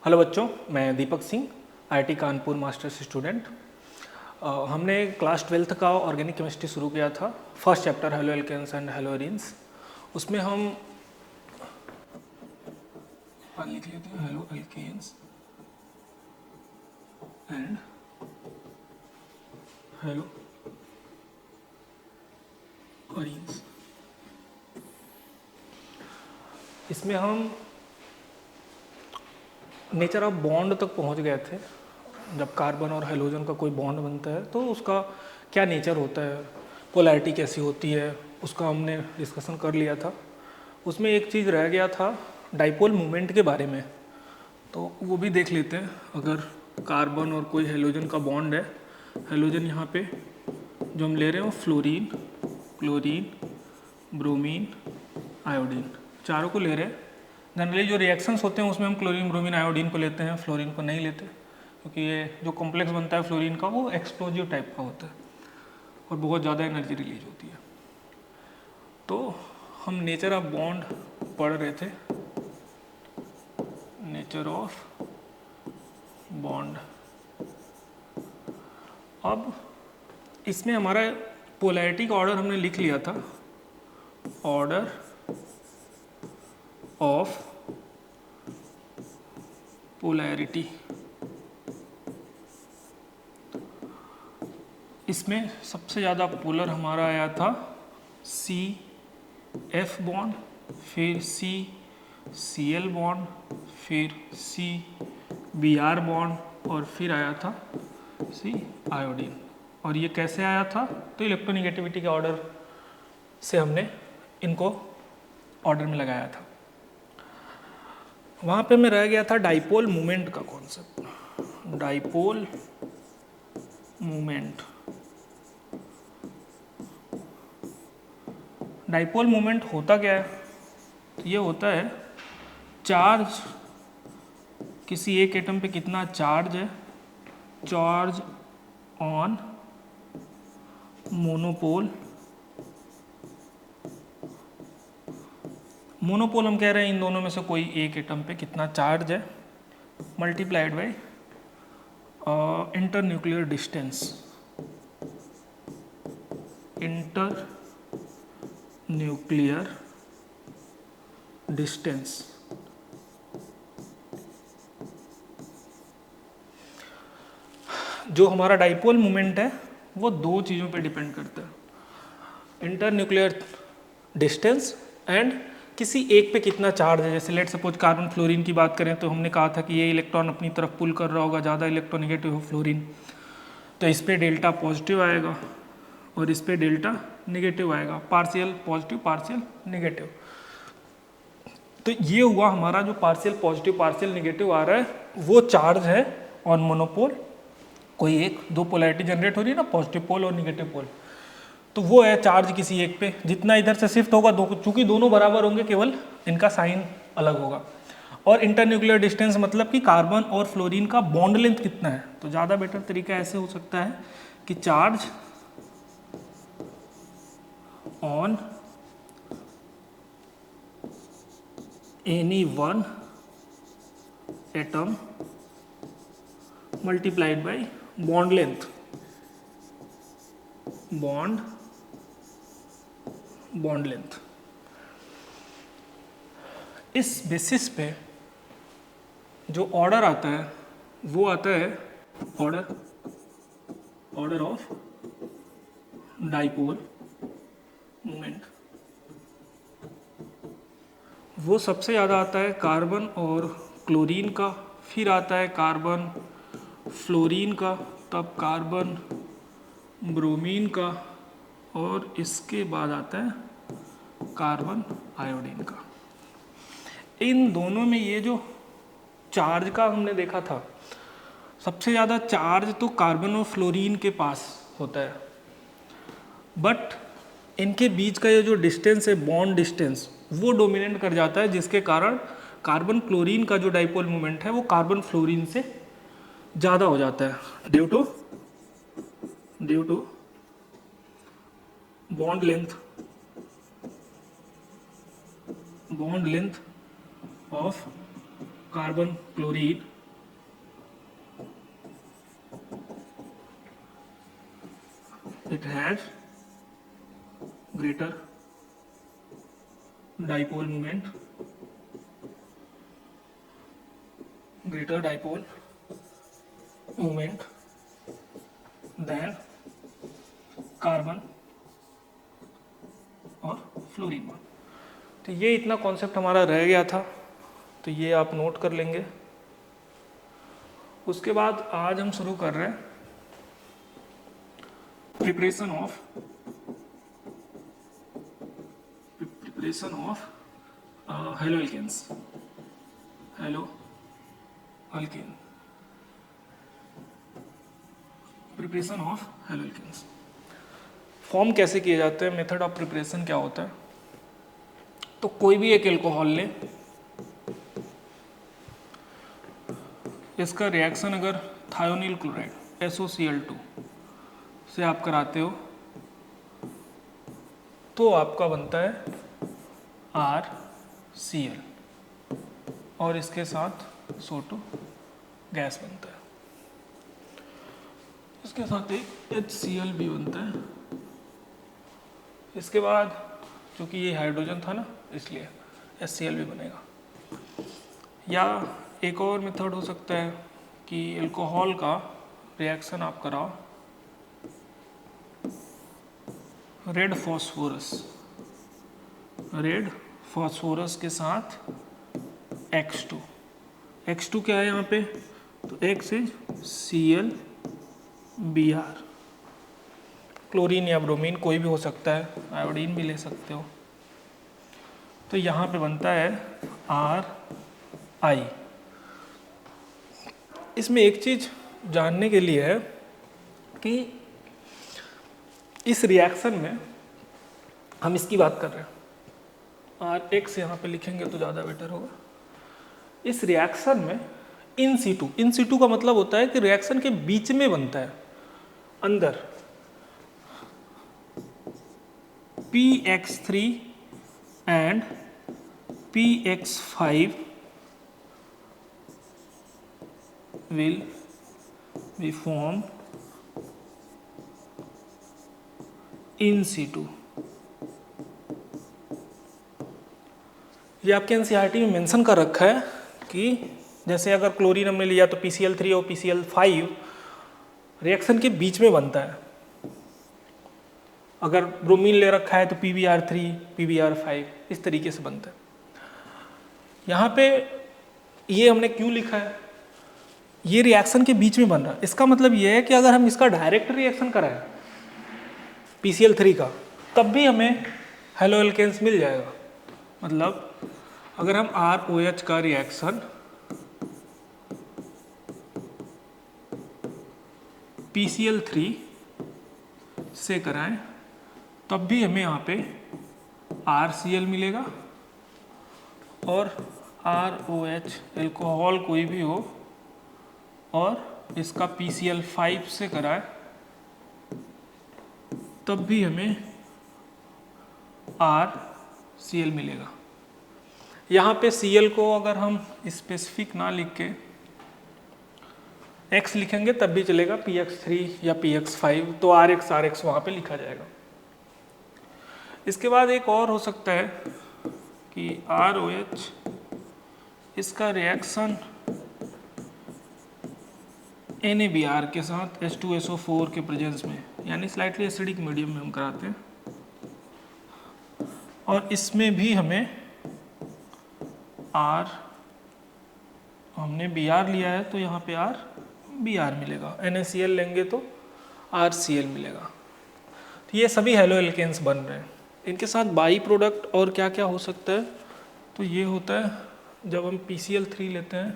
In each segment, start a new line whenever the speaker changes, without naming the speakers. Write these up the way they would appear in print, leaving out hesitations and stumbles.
Hello बच्चों, मैं Deepak Singh, IIT Kanpur masters student. हमने क्लास 12th का ऑर्गेनिक केमिस्ट्री शुरू किया था। First chapter haloalkanes and haloarenes, उसमें हम लिख लेते हैं haloalkanes and haloarenes. इसमें हम नेचर ऑफ बॉन्ड तक पहुंच गए थे। जब कार्बन और हाइड्रोजन का कोई बॉन्ड बनता है तो उसका क्या नेचर होता है, पोलैरिटी कैसी होती है, उसका हमने डिस्कशन कर लिया था। उसमें एक चीज़ रह गया था डाइपोल मोमेंट के बारे में, तो वो भी देख लेते हैं। अगर कार्बन और कोई हाइड्रोजन का बॉन्ड है, हाइड्रोजन यहाँ पे जो हम ले रहे हैं वो फ्लोरीन, क्लोरीन, ब्रोमीन, आयोडीन, चारों को ले रहे हैं। जनरली जो रिएक्शंस होते हैं उसमें हम क्लोरीन, ब्रोमीन, आयोडीन को लेते हैं, फ्लोरीन को नहीं लेते, क्योंकि ये जो कॉम्प्लेक्स बनता है फ्लोरीन का वो एक्सप्लोजिव टाइप का होता है और बहुत ज़्यादा एनर्जी रिलीज होती है। तो हम नेचर ऑफ बॉन्ड पढ़ रहे थे, नेचर ऑफ बॉन्ड। अब इसमें हमारा पोलैरिटी का ऑर्डर हमने लिख लिया था, ऑर्डर ऑफ पोलैरिटी। इसमें सबसे ज़्यादा पोलर हमारा आया था सी एफ बॉन्ड, फिर सी एल बॉन्ड, फिर सी बी आर बॉन्ड और फिर आया था सी आयोडीन। और ये कैसे आया था? तो इलेक्ट्रोनिगेटिविटी के ऑर्डर से हमने इनको ऑर्डर में लगाया था। वहाँ पे मैं रह गया था डाइपोल मोमेंट का concept. Dipole moment, dipole moment होता क्या है? तो ये होता है चार्ज, किसी एक एटम पे कितना चार्ज है, चार्ज ऑन मोनोपोल। मोनोपोल हम कह रहे हैं इन दोनों में से कोई एक एटम पे कितना चार्ज है, multiplied by inter nuclear distance. Inter nuclear distance. जो हमारा डाइपोल मोमेंट है वो दो चीज़ों पे डिपेंड करता है, इंटर न्यूक्लियर डिस्टेंस एंड किसी एक पे कितना चार्ज है। जैसे लेट सपोज कार्बन फ्लोरीन की बात करें तो हमने कहा था कि ये इलेक्ट्रॉन अपनी तरफ पुल कर रहा होगा, ज़्यादा इलेक्ट्रोनेगेटिव हो फ्लोरीन, तो इस पे डेल्टा पॉजिटिव आएगा और इस पे डेल्टा नेगेटिव आएगा, पार्शियल पॉजिटिव पार्शियल नेगेटिव। तो ये हुआ हमारा जो पार्शियल पॉजिटिव पार्शियल नेगेटिव आ रहा है वो चार्ज है ऑन मोनोपोल। कोई एक दो पोलैरिटी जनरेट हो रही है ना, पॉजिटिव पोल और नेगेटिव पोल, तो वो है चार्ज किसी एक पे। जितना इधर से शिफ्ट होगा, दो चूंकि दोनों बराबर होंगे, केवल इनका साइन अलग होगा। और इंटरन्यूक्लियर डिस्टेंस मतलब कि कार्बन और फ्लोरीन का बॉन्ड लेंथ कितना है। तो ज़्यादा बेटर तरीका ऐसे हो सकता है कि charge on any one atom multiplied by bond length, bond length. इस बेसिस पे जो ऑर्डर आता है वो आता है ऑर्डर ऑफ डाइपोल मोमेंट। वो सबसे ज़्यादा आता है कार्बन और क्लोरीन का, फिर आता है कार्बन फ्लोरीन का, तब कार्बन ब्रोमीन का, और इसके बाद आता है कार्बन आयोडीन का। इन दोनों में ये जो चार्ज का हमने देखा था, सबसे ज़्यादा चार्ज तो कार्बन और फ्लोरीन के पास होता है, बट इनके बीच का ये जो डिस्टेंस है, बॉन्ड डिस्टेंस, वो डोमिनेट कर जाता है, जिसके कारण कार्बन क्लोरीन का जो डाइपोल मोमेंट है वो कार्बन फ्लोरीन से ज़्यादा हो जाता है, due to bond length of carbon chlorine it has greater dipole moment, greater dipole moment than carbon और फ्लोरीन। तो ये इतना कॉन्सेप्ट हमारा रह गया था, तो ये आप नोट कर लेंगे। उसके बाद आज हम शुरू कर रहे हैं preparation of haloalkanes, haloalkane, preparation of haloalkanes. Form कैसे किए जाते हैं, मेथड ऑफ प्रिपरेशन क्या होता है। तो कोई भी एक एल्कोहल लें, इसका रिएक्शन अगर थायोनिल क्लोराइड SOCl2 से आप कराते हो तो आपका बनता है RCl और इसके साथ SO2 गैस बनता है, इसके साथ एक HCl भी बनता है। इसके बाद क्योंकि ये हाइड्रोजन था ना, इसलिए HCl भी बनेगा। या एक और मेथड हो सकता है कि अल्कोहल का रिएक्शन आप कराओ रेड फॉस्फोरस के साथ X2। X2 क्या है यहाँ पे, तो X इज ClBr, क्लोरीन या ब्रोमीन कोई भी हो सकता है, आयोडीन भी ले सकते हो। तो यहाँ पे बनता है Ri। इसमें एक चीज जानने के लिए है कि इस रिएक्शन में हम इसकी बात कर रहे हैं, Rx यहाँ पे लिखेंगे तो ज़्यादा बेटर होगा। इस रिएक्शन में इन सीटू का मतलब होता है कि रिएक्शन के बीच में बनता है, अंदर PX3 and PX5 will be formed in situ। ये आपके एनसीईआरटी में मेंशन कर रखा है कि जैसे अगर क्लोरीन हमने लिया तो PCl3 और PCl5 रिएक्शन के बीच में बनता है, अगर ब्रोमीन ले रखा है तो PbR3 PbR5 इस तरीके से बनता है। यहाँ पे ये हमने क्यों लिखा है, ये रिएक्शन के बीच में बन रहा है, इसका मतलब ये है कि अगर हम इसका डायरेक्ट रिएक्शन कराएं PCl3 का, तब भी हमें हेलो एल्केन्स मिल जाएगा। मतलब अगर हम ROH का रिएक्शन PCl3 से कराएं तब भी हमें यहाँ पे RCl मिलेगा, और ROH एल्कोहल कोई भी हो और इसका PCl5 से कराएं तब भी हमें RCl मिलेगा। यहाँ पे Cl को अगर हम स्पेसिफिक ना लिख के X लिखेंगे तब भी चलेगा, PX3 या PX5, तो RX वहाँ पे लिखा जाएगा। इसके बाद एक और हो सकता है कि ROH इसका रिएक्शन NaBr के साथ H2SO4 के प्रेजेंस में, यानी स्लाइटली एसिडिक मीडियम में हम कराते हैं, और इसमें भी हमें हमने Br लिया है तो यहाँ पे Br मिलेगा, NaCl लेंगे तो RCl मिलेगा। तो ये सभी हेलो एल्केन्स बन रहे हैं। इनके साथ बाई प्रोडक्ट और क्या क्या हो सकता है, तो ये होता है जब हम PCl3 लेते हैं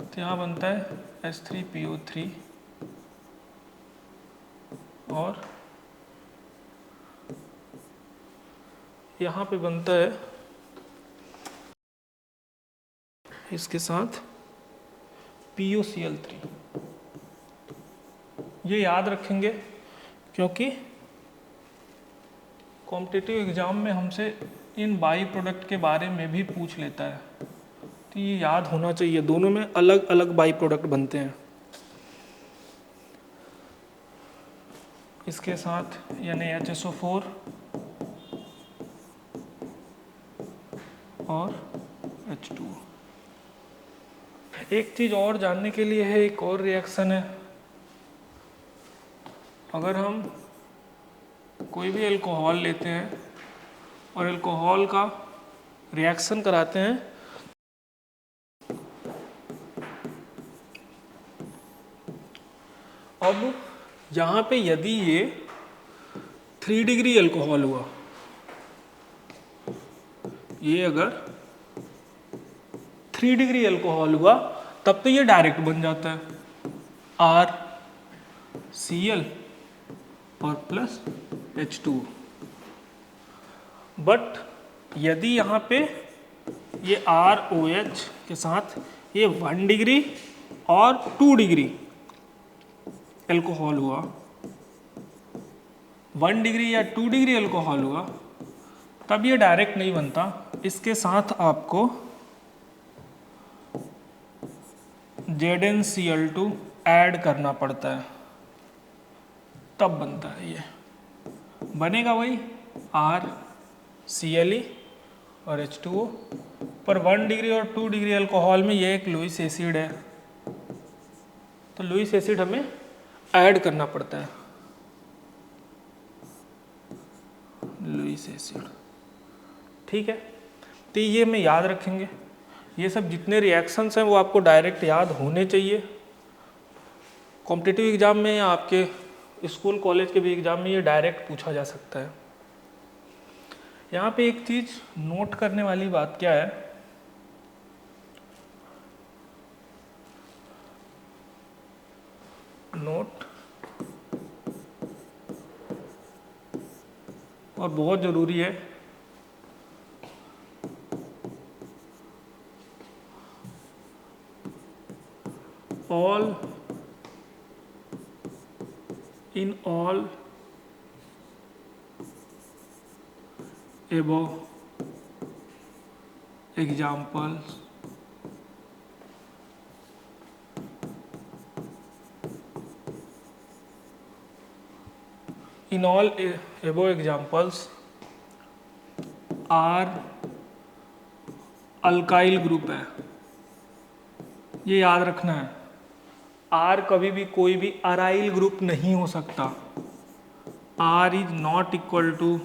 तो यहाँ बनता है H3PO3 और यहाँ पे बनता है इसके साथ POCl3। ये याद रखेंगे क्योंकि कॉम्पिटिटिव एग्जाम में हमसे इन बाई प्रोडक्ट के बारे में भी पूछ लेता है, तो ये याद होना चाहिए। दोनों में अलग अलग बाई प्रोडक्ट बनते हैं। इसके साथ यानी HSO4 और H2O। एक चीज़ और जानने के लिए है, एक और रिएक्शन है। अगर हम कोई भी अल्कोहल लेते हैं और अल्कोहल का रिएक्शन कराते हैं, अब यहाँ पे यदि ये 3 डिग्री अल्कोहल हुआ, ये अगर 3 डिग्री अल्कोहल हुआ तब तो ये डायरेक्ट बन जाता है RCl और प्लस H2O। बट यदि यहाँ पे ये ROH के साथ ये 1 डिग्री और 2 डिग्री अल्कोहल हुआ, 1 डिग्री या 2 डिग्री अल्कोहल हुआ, तब ये डायरेक्ट नहीं बनता। इसके साथ आपको ZnCl2 ऐड करना पड़ता है, तब बनता है। ये बनेगा वही RCle और H2O, पर 1 डिग्री और 2 डिग्री अल्कोहल में ये एक लुईस एसिड है, तो लुईस एसिड हमें ऐड करना पड़ता है, लुईस एसिड। ठीक है, तो ये हमें याद रखेंगे। ये सब जितने रिएक्शंस हैं वो आपको डायरेक्ट याद होने चाहिए। कॉम्पिटिटिव एग्जाम में या आपके स्कूल कॉलेज के भी एग्जाम में ये डायरेक्ट पूछा जा सकता है। यहाँ पे एक चीज़ नोट करने वाली बात क्या है, नोट और बहुत ज़रूरी है, all in all above examples in all above examples are alkyl group है। ये याद रखना है, R कभी भी कोई भी अराइल ग्रुप नहीं हो सकता। R is not equal to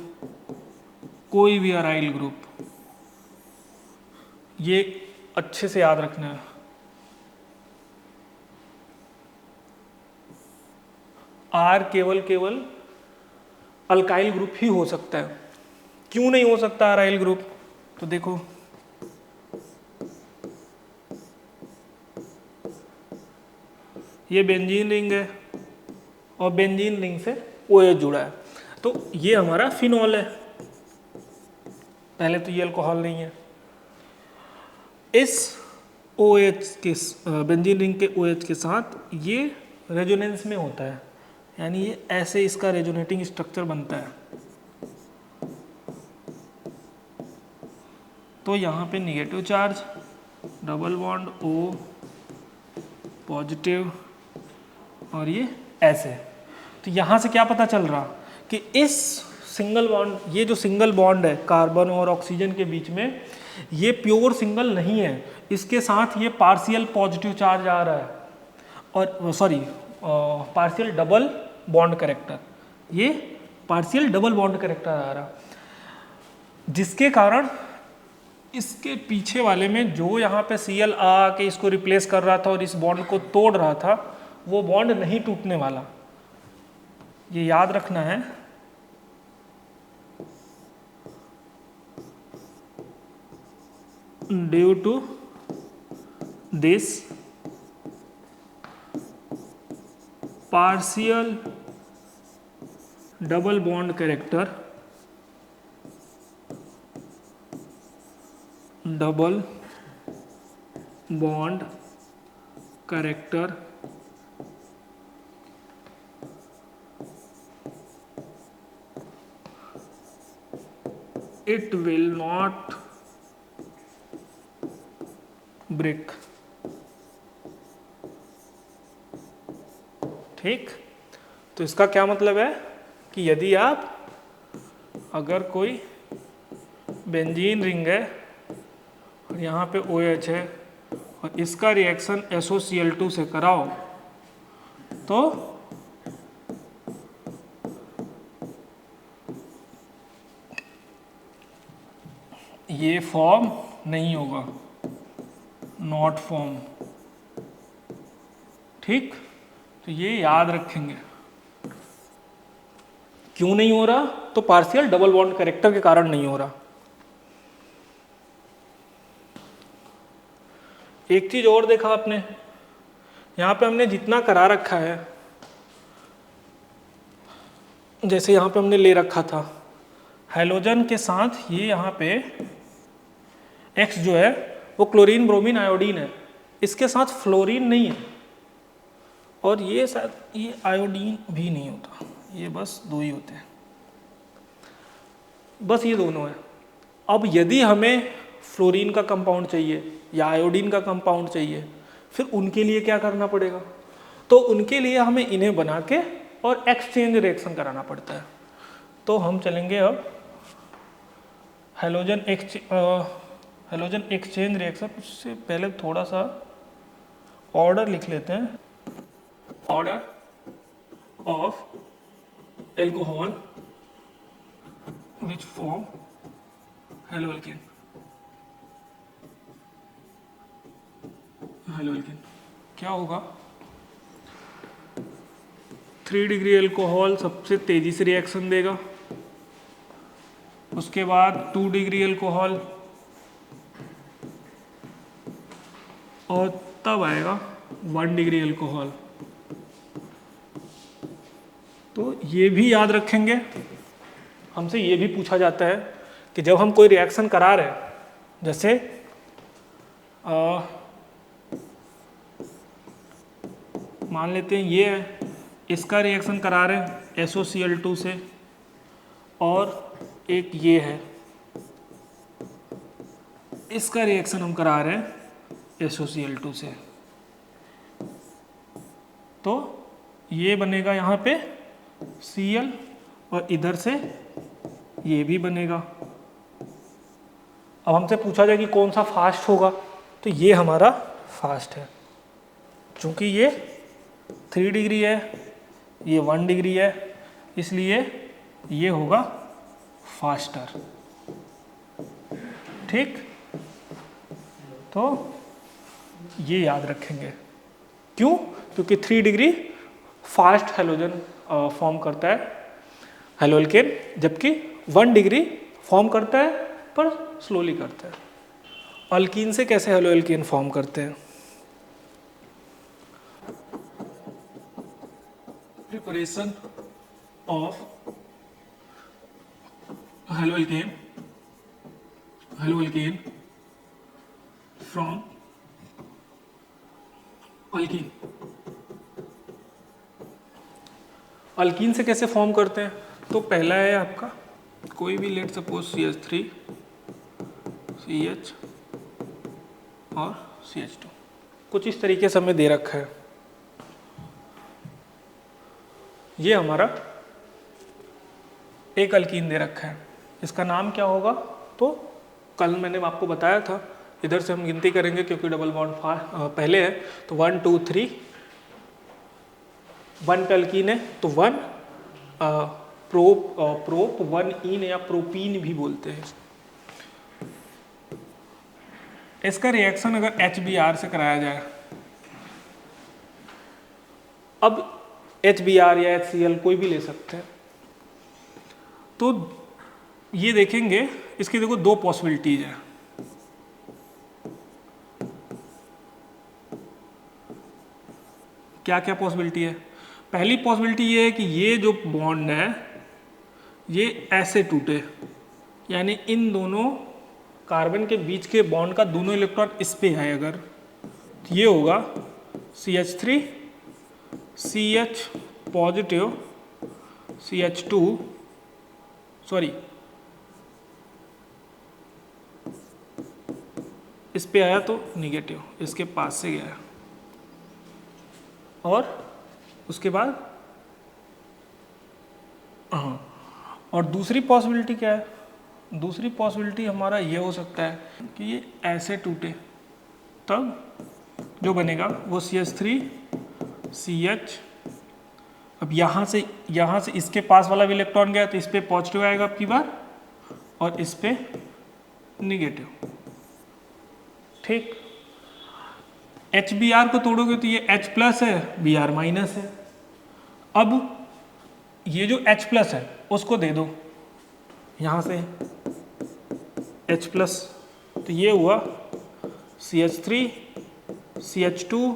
कोई भी अराइल ग्रुप, ये अच्छे से याद रखना है। R केवल अल्काइल ग्रुप ही हो सकता है। क्यों नहीं हो सकता अराइल ग्रुप? तो देखो, ये बेंजीन रिंग है और बेंजीन रिंग से OH जुड़ा है, तो ये हमारा फिनॉल है। पहले तो ये अल्कोहल नहीं है। इस OH के बेंजीन रिंग के OH के साथ ये रेजोनेंस में होता है, यानी ये ऐसे इसका रेजोनेटिंग स्ट्रक्चर बनता है। तो यहाँ पे negative charge, double bond O positive और ये ऐसे। तो यहाँ से क्या पता चल रहा कि इस सिंगल बॉन्ड, ये जो सिंगल बॉन्ड है कार्बन और ऑक्सीजन के बीच में, ये प्योर सिंगल नहीं है, इसके साथ ये पार्शियल पॉजिटिव चार्ज आ रहा है, और sorry partial double bond character, ये पार्शियल डबल बॉन्ड कैरेक्टर आ रहा, जिसके कारण इसके पीछे वाले में जो यहाँ पे Cl आके इसको रिप्लेस कर रहा था और इस बॉन्ड को तोड़ रहा था, वो बॉन्ड नहीं टूटने वाला। ये याद रखना है। Due to this partial double bond character, double bond character it will not break। ठीक, तो इसका क्या मतलब है कि यदि आप अगर कोई बेंजीन रिंग है और यहाँ पे OH है और इसका रिएक्शन SOCl2 से कराओ तो ये फॉर्म नहीं होगा, नॉट फॉर्म। ठीक, तो ये याद रखेंगे। क्यों नहीं हो रहा? तो पार्शियल डबल बॉन्ड कैरेक्टर के कारण नहीं हो रहा। एक चीज और देखा आपने, यहां पे हमने जितना करा रखा है, जैसे यहां पे हमने ले रखा था हैलोजन के साथ, ये यहाँ पे X जो है वो क्लोरीन ब्रोमीन आयोडीन है, इसके साथ फ्लोरीन नहीं है, और ये शायद ये आयोडीन भी नहीं होता, ये बस दो ही होते हैं, बस ये दोनों है। अब यदि हमें फ्लोरीन का कंपाउंड चाहिए या आयोडीन का कंपाउंड चाहिए, फिर उनके लिए क्या करना पड़ेगा? तो उनके लिए हमें इन्हें बना के और एक्सचेंज रिएक्शन कराना पड़ता है। तो हम चलेंगे अब हैलोजन एक्सचेंज रिएक्शन। उससे पहले थोड़ा सा ऑर्डर लिख लेते हैं, order of alcohol which form haloalkane. Haloalkane क्या होगा? 3 डिग्री एल्कोहल सबसे तेजी से रिएक्शन देगा, उसके बाद 2 डिग्री एल्कोहल, और तब आएगा 1 डिग्री एल्कोहल। तो ये भी याद रखेंगे। हमसे ये भी पूछा जाता है कि जब हम कोई रिएक्शन करा रहे हैं, जैसे मान लेते हैं ये है, इसका रिएक्शन करा रहे हैं SOCl2 से, और एक ये है, इसका रिएक्शन हम करा रहे हैं SOCl2 से, तो ये बनेगा यहाँ पे Cl और इधर से ये भी बनेगा। अब हमसे पूछा जाए कि कौन सा फास्ट होगा, तो ये हमारा फास्ट है, क्योंकि ये 3 डिग्री है, ये 1 डिग्री है, इसलिए ये होगा फास्टर। ठीक, तो ये याद रखेंगे। क्यों? क्योंकि 3 डिग्री फास्ट हैलोजन फॉर्म करता है हैलोएल्केन, जबकि 1 डिग्री फॉर्म करता है पर स्लोली करता है। अल्कीन से कैसे हैलोएल्केन फॉर्म करते हैं? Preparation of haloalkane from alkyne. Alkyne से कैसे फॉर्म करते हैं? तो पहला है आपका कोई भी, लेट सपोज CH3 CH और CH2, कुछ इस तरीके से हमें दे रखा है। ये हमारा एक अल्कीन दे रखा है, इसका नाम क्या होगा? तो कल मैंने आपको बताया था, इधर से हम गिनती करेंगे क्योंकि डबल बॉन्ड पहले है, तो 1 2 3, 1 पे अल्कीन है तो 1 प्रोप 1 इन या प्रोपीन भी बोलते हैं। इसका रिएक्शन अगर HBr से कराया जाए, अब HBr या HCl कोई भी ले सकते हैं, तो ये देखेंगे, इसकी देखो 2 पॉसिबिलिटीज है। क्या क्या पॉसिबिलिटी है? पहली पॉसिबिलिटी ये है कि ये जो बॉन्ड है ये ऐसे टूटे, यानी इन दोनों कार्बन के बीच के बॉन्ड का दोनों इलेक्ट्रॉन इस पे है, अगर तो ये होगा CH3 CH positive CH2 sorry इस पे आया तो निगेटिव, इसके पास से गया, और उसके बाद हाँ, और दूसरी पॉसिबिलिटी क्या है? दूसरी पॉसिबिलिटी हमारा ये हो सकता है कि ये ऐसे टूटे, तब जो बनेगा वो CH3 CH। अब यहाँ से इसके पास वाला भी इलेक्ट्रॉन गया तो इस पे पॉजिटिव आएगा अब की बार, और इस पे निगेटिव। ठीक, HBr को तोड़ोगे तो ये H प्लस है, Br माइनस है। अब ये जो H प्लस है उसको दे दो यहाँ से H प्लस, तो ये हुआ CH3 CH2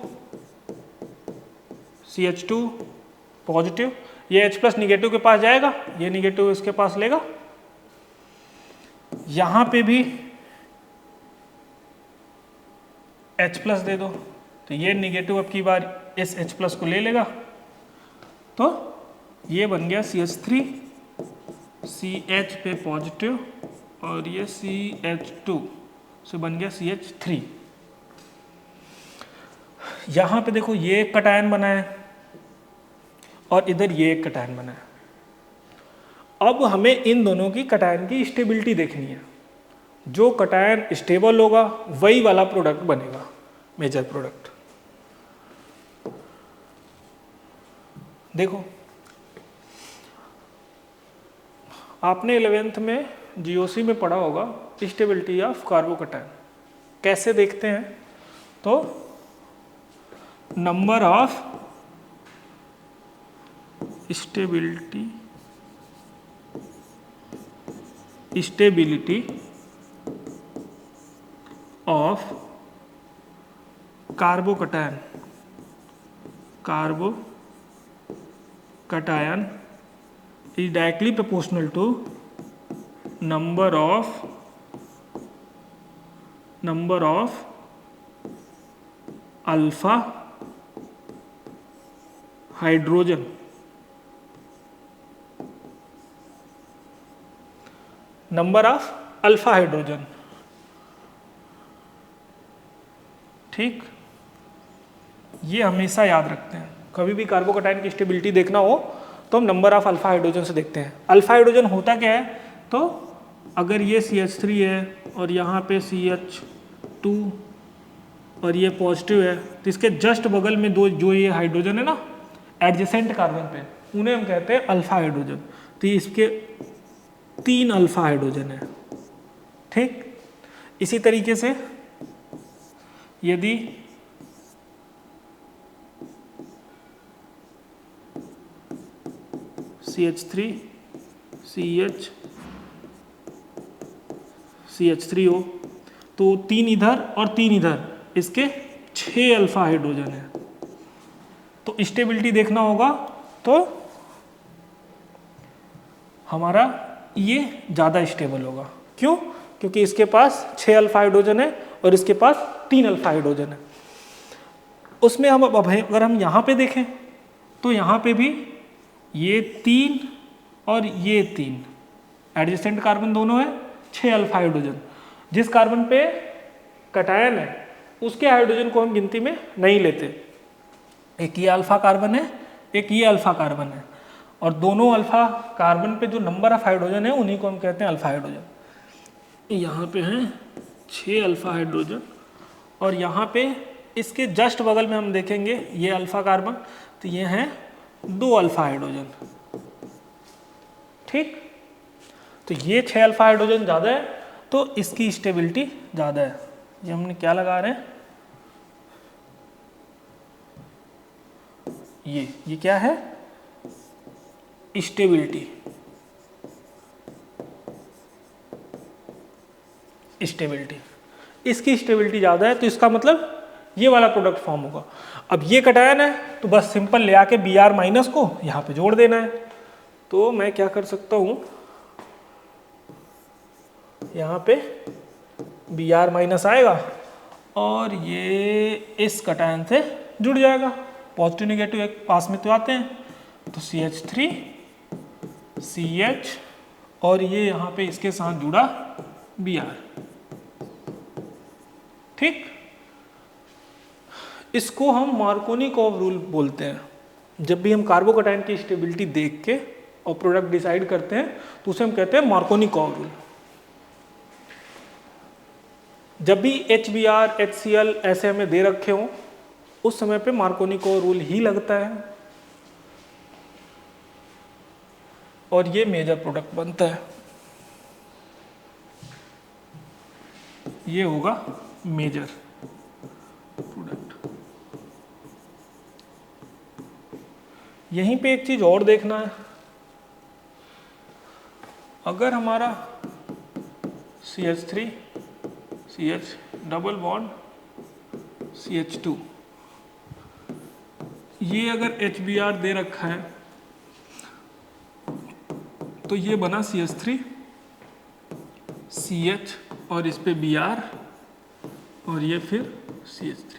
पॉजिटिव। ये H प्लस निगेटिव के पास जाएगा, ये निगेटिव इसके पास लेगा। यहाँ पे भी H प्लस दे दो, तो ये निगेटिव अब की बार इस H प्लस को ले लेगा, तो ये बन गया CH3 CH पे पॉजिटिव, और ये CH2 से बन गया CH3। यहाँ पे देखो ये एक कटायन बना है और इधर ये एक कटायन बना है। अब हमें इन दोनों की कटायन की स्टेबिलिटी देखनी है। जो कटायन स्टेबल होगा वही वाला प्रोडक्ट बनेगा, मेजर प्रोडक्ट। देखो आपने 11th में GOC में पढ़ा होगा स्टेबिलिटी ऑफ कार्बोकटायन। कैसे देखते हैं? तो number of stability of carbocation is directly proportional to number of alpha hydrogen। Number of alpha hydrogen. ठीक, ये हमेशा याद रखते हैं। कभी भी कार्बोकटायन की स्टेबिलिटी देखना हो तो हम नंबर ऑफ अल्फा हाइड्रोजन से देखते हैं। अल्फा हाइड्रोजन होता क्या है? तो अगर ये CH3 है और यहाँ पे CH2 और ये पॉजिटिव है, तो इसके जस्ट बगल में दो जो ये हाइड्रोजन है ना एडजेसेंट कार्बन पे, उन्हें हम कहते हैं अल्फा हाइड्रोजन। तो इसके 3 अल्फा हाइड्रोजन है। ठीक, इसी तरीके से यदि CH3 CH3 हो तो 3 इधर और 3 इधर, इसके 6 अल्फा हाइड्रोजन है। तो स्टेबिलिटी देखना होगा तो हमारा ये ज़्यादा स्टेबल होगा। क्यों? क्योंकि इसके पास 6 अल्फा हाइड्रोजन है और इसके पास 3 अल्फा हाइड्रोजन है। उसमें हम अब अगर हम यहाँ पे देखें तो यहाँ पे भी ये 3 और ये 3 एडजेसेंट कार्बन दोनों है, 6 अल्फा हाइड्रोजन। जिस कार्बन पे कटायन है उसके हाइड्रोजन को हम गिनती में नहीं लेते। एक ये अल्फा कार्बन है, एक ये अल्फा कार्बन है, और दोनों अल्फा कार्बन पे जो नंबर ऑफ हाइड्रोजन है उन्हीं को हम कहते हैं अल्फा हाइड्रोजन। यहाँ पे हैं 6 अल्फा हाइड्रोजन, और यहाँ पे इसके जस्ट बगल में हम देखेंगे ये अल्फा कार्बन, तो ये हैं 2 अल्फा हाइड्रोजन। ठीक, तो ये 6 अल्फा हाइड्रोजन ज़्यादा है तो इसकी स्टेबिलिटी ज़्यादा है। ये हमने क्या लगा रहे हैं? ये क्या है? स्टेबिलिटी। इसकी स्टेबिलिटी ज़्यादा है तो इसका मतलब ये वाला प्रोडक्ट फॉर्म होगा। अब ये कटायन है तो बस सिंपल ले आके Br माइनस को यहाँ पे जोड़ देना है। तो मैं क्या कर सकता हूँ, यहाँ पे Br माइनस आएगा और ये इस कटायन से जुड़ जाएगा। पॉजिटिव निगेटिव एक पास में तो आते हैं, तो CH3 CH और ये यहाँ पे इसके साथ जुड़ा Br। ठीक, इसको हम मार्कोनी कॉव रूल बोलते हैं। जब भी हम कार्बोकटायन की स्टेबिलिटी देख के और प्रोडक्ट डिसाइड करते हैं तो उसे हम कहते हैं मार्कोनी-कॉव रूल। जब भी HBr, HCl ऐसे हमें दे रखे हों उस समय पे मार्कोनी-कॉव रूल ही लगता है और ये मेजर प्रोडक्ट बनता है। ये होगा मेजर प्रोडक्ट। यहीं पे एक चीज और देखना है, अगर हमारा CH3 CH double bond CH2 ये अगर HBr दे रखा है तो ये बना CH3 CH और इस पे Br और ये फिर CH3।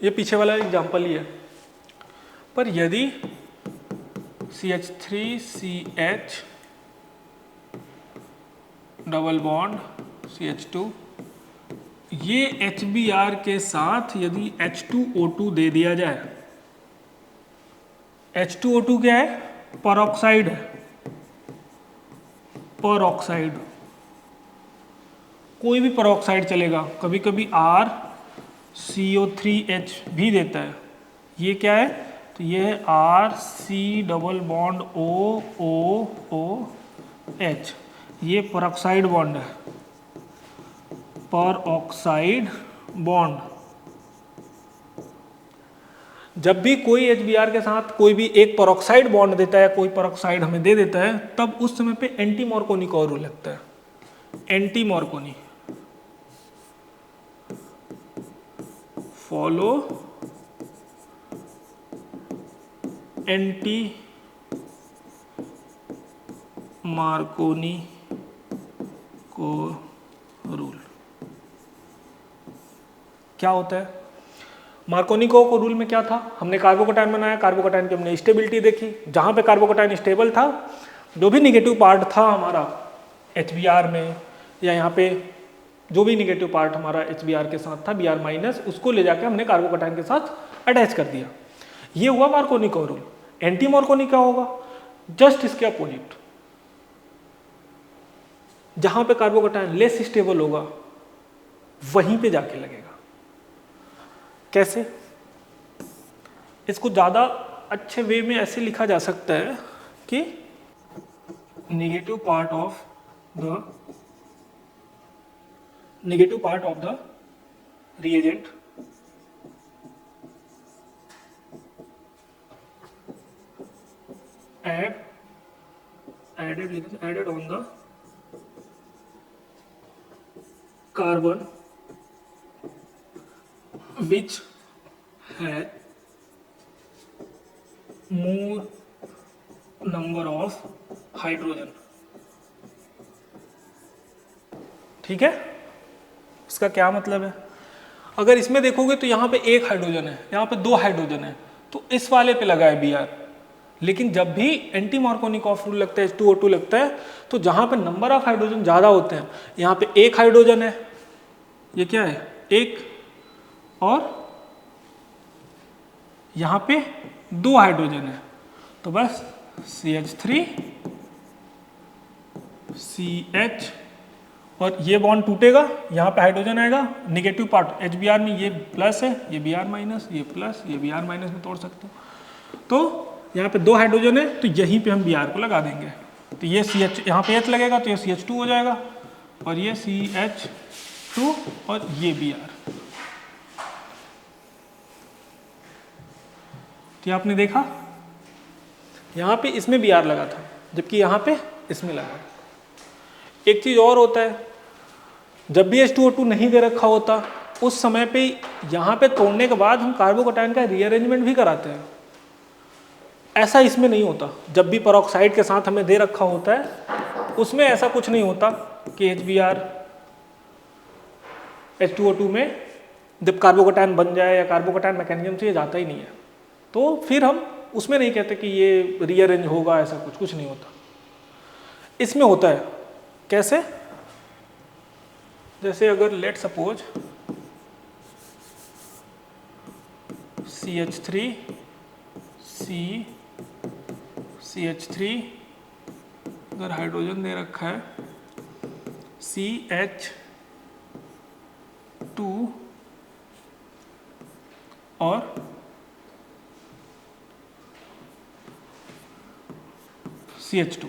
ये पीछे वाला एग्जाम्पल ही है। पर यदि CH3CH डबल बॉन्ड CH2 ये HBr के साथ यदि H2O2 दे दिया जाए, H2O2 क्या है? परऑक्साइड है, परऑक्साइड कोई भी परऑक्साइड चलेगा, कभी कभी RCO3H भी देता है। ये क्या है? तो ये है RC डबल बॉन्ड OOOH, ये परऑक्साइड बॉन्ड है, परऑक्साइड बॉन्ड। जब भी कोई HBr के साथ कोई भी एक परऑक्साइड बॉन्ड देता है, कोई परऑक्साइड हमें दे देता है, तब उस समय पे एंटी मार्कोनी-कॉव रूल लगता है। Anti Markovnikov, follow anti Markovnikov rule. क्या होता है मार्कोनी-कॉव रूल में? क्या था, हमने कार्बोकैटायन बनाया, कार्बोकैटायन की हमने स्टेबिलिटी देखी, जहां पे कार्बोकैटायन स्टेबल था जो भी निगेटिव पार्ट था हमारा HBr में या यहाँ पे जो भी निगेटिव पार्ट हमारा HBr के साथ था Br माइनस, उसको ले जाके हमने कार्बोकैटायन के साथ अटैच कर दिया। ये हुआ मार्कोनी-कॉव रूल। एंटी मार्कोनी क्या होगा? जस्ट इसके अपोजिट, जहां पे कार्बोकैटायन लेस स्टेबल होगा वहीं पे जाके लगेगा। कैसे? इसको ज्यादा अच्छे वे में ऐसे लिखा जा सकता है कि negative part of the reagent added on the carbon which had more number of hydrogen। ठीक है, इसका क्या मतलब है? अगर इसमें देखोगे तो यहाँ पे एक हाइड्रोजन है, यहाँ पे 2 हाइड्रोजन है, तो इस वाले पे लगा है Br। लेकिन जब भी एंटी मार्कोनी-कॉव रूल लगता है, H2O2 लगता है, तो जहां पे नंबर ऑफ हाइड्रोजन ज्यादा होते हैं, यहाँ पे एक हाइड्रोजन है, ये क्या है? एक, और यहाँ पे 2 हाइड्रोजन है, तो बस CH3 CH और ये बॉन्ड टूटेगा, यहाँ पे हाइड्रोजन आएगा, निगेटिव पार्ट HBr में ये प्लस है, ये Br माइनस, ये प्लस, ये Br माइनस में तोड़ सकते हो। तो यहाँ पे 2 हाइड्रोजन है, तो यहीं पे हम Br को लगा देंगे, तो ये CH यहाँ पे H लगेगा तो ये CH2 हो जाएगा और ये CH2 और ये Br। तो आपने देखा यहाँ पे इसमें Br लगा था, जबकि यहाँ पे इसमें लगा। एक चीज और होता है, जब भी H2O2 नहीं दे रखा होता उस समय पे यहाँ पे तोड़ने के बाद हम कार्बोकैटायन का रीअरेंजमेंट भी कराते हैं। ऐसा इसमें नहीं होता। जब भी परऑक्साइड के साथ हमें दे रखा होता है उसमें ऐसा कुछ नहीं होता कि HBr H2O2 में जब कार्बोकैटायन बन जाए या कार्बोकैटायन मैकेनिज्म से ये जाता ही नहीं है, तो फिर हम उसमें नहीं कहते कि ये रीअरेंज होगा, ऐसा कुछ नहीं होता। इसमें होता है। कैसे? जैसे अगर let suppose CH3 C CH3, अगर हाइड्रोजन दे रखा है CH2 और CH2,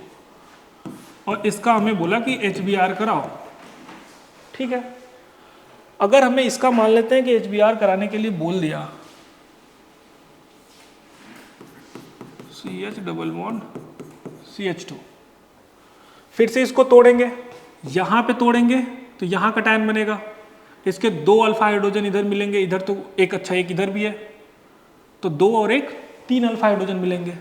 और इसका हमें बोला कि HBr कराओ। ठीक है, अगर हमें इसका मान लेते हैं कि HBr कराने के लिए बोल दिया, CH डबल बॉन्ड CH2, फिर से इसको तोड़ेंगे, यहाँ पे तोड़ेंगे तो यहाँ कटायन बनेगा, इसके 2 अल्फा हाइड्रोजन इधर मिलेंगे, इधर तो एक अच्छा एक इधर भी है, तो 2 और 1 3 अल्फा हाइड्रोजन मिलेंगे।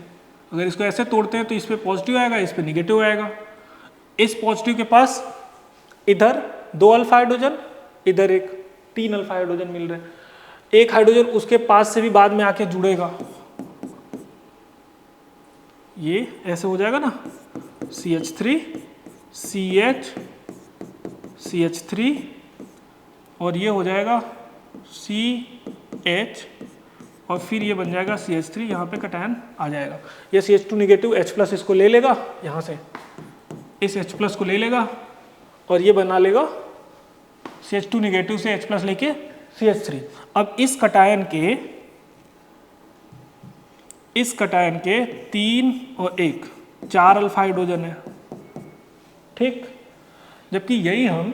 अगर इसको ऐसे तोड़ते हैं तो इस पे पॉजिटिव आएगा, इस पे निगेटिव आएगा। इस पॉजिटिव के पास इधर 2 अल्फा हाइड्रोजन, इधर एक 3 अल्फा हाइड्रोजन मिल रहे हैं। एक हाइड्रोजन उसके पास से भी बाद में आके जुड़ेगा, ये ऐसे हो जाएगा ना, CH3 CH CH3 और ये हो जाएगा CH और फिर ये बन जाएगा CH3, यहाँ पे कटायन आ जाएगा। ये CH2 निगेटिव H प्लस इसको ले लेगा, यहाँ से इस H प्लस को ले लेगा और ये बना लेगा CH2 निगेटिव से H प्लस लेके CH3। अब इस कटायन के 3 और 1 4 अल्फा हाइड्रोजन है। ठीक, जबकि यही हम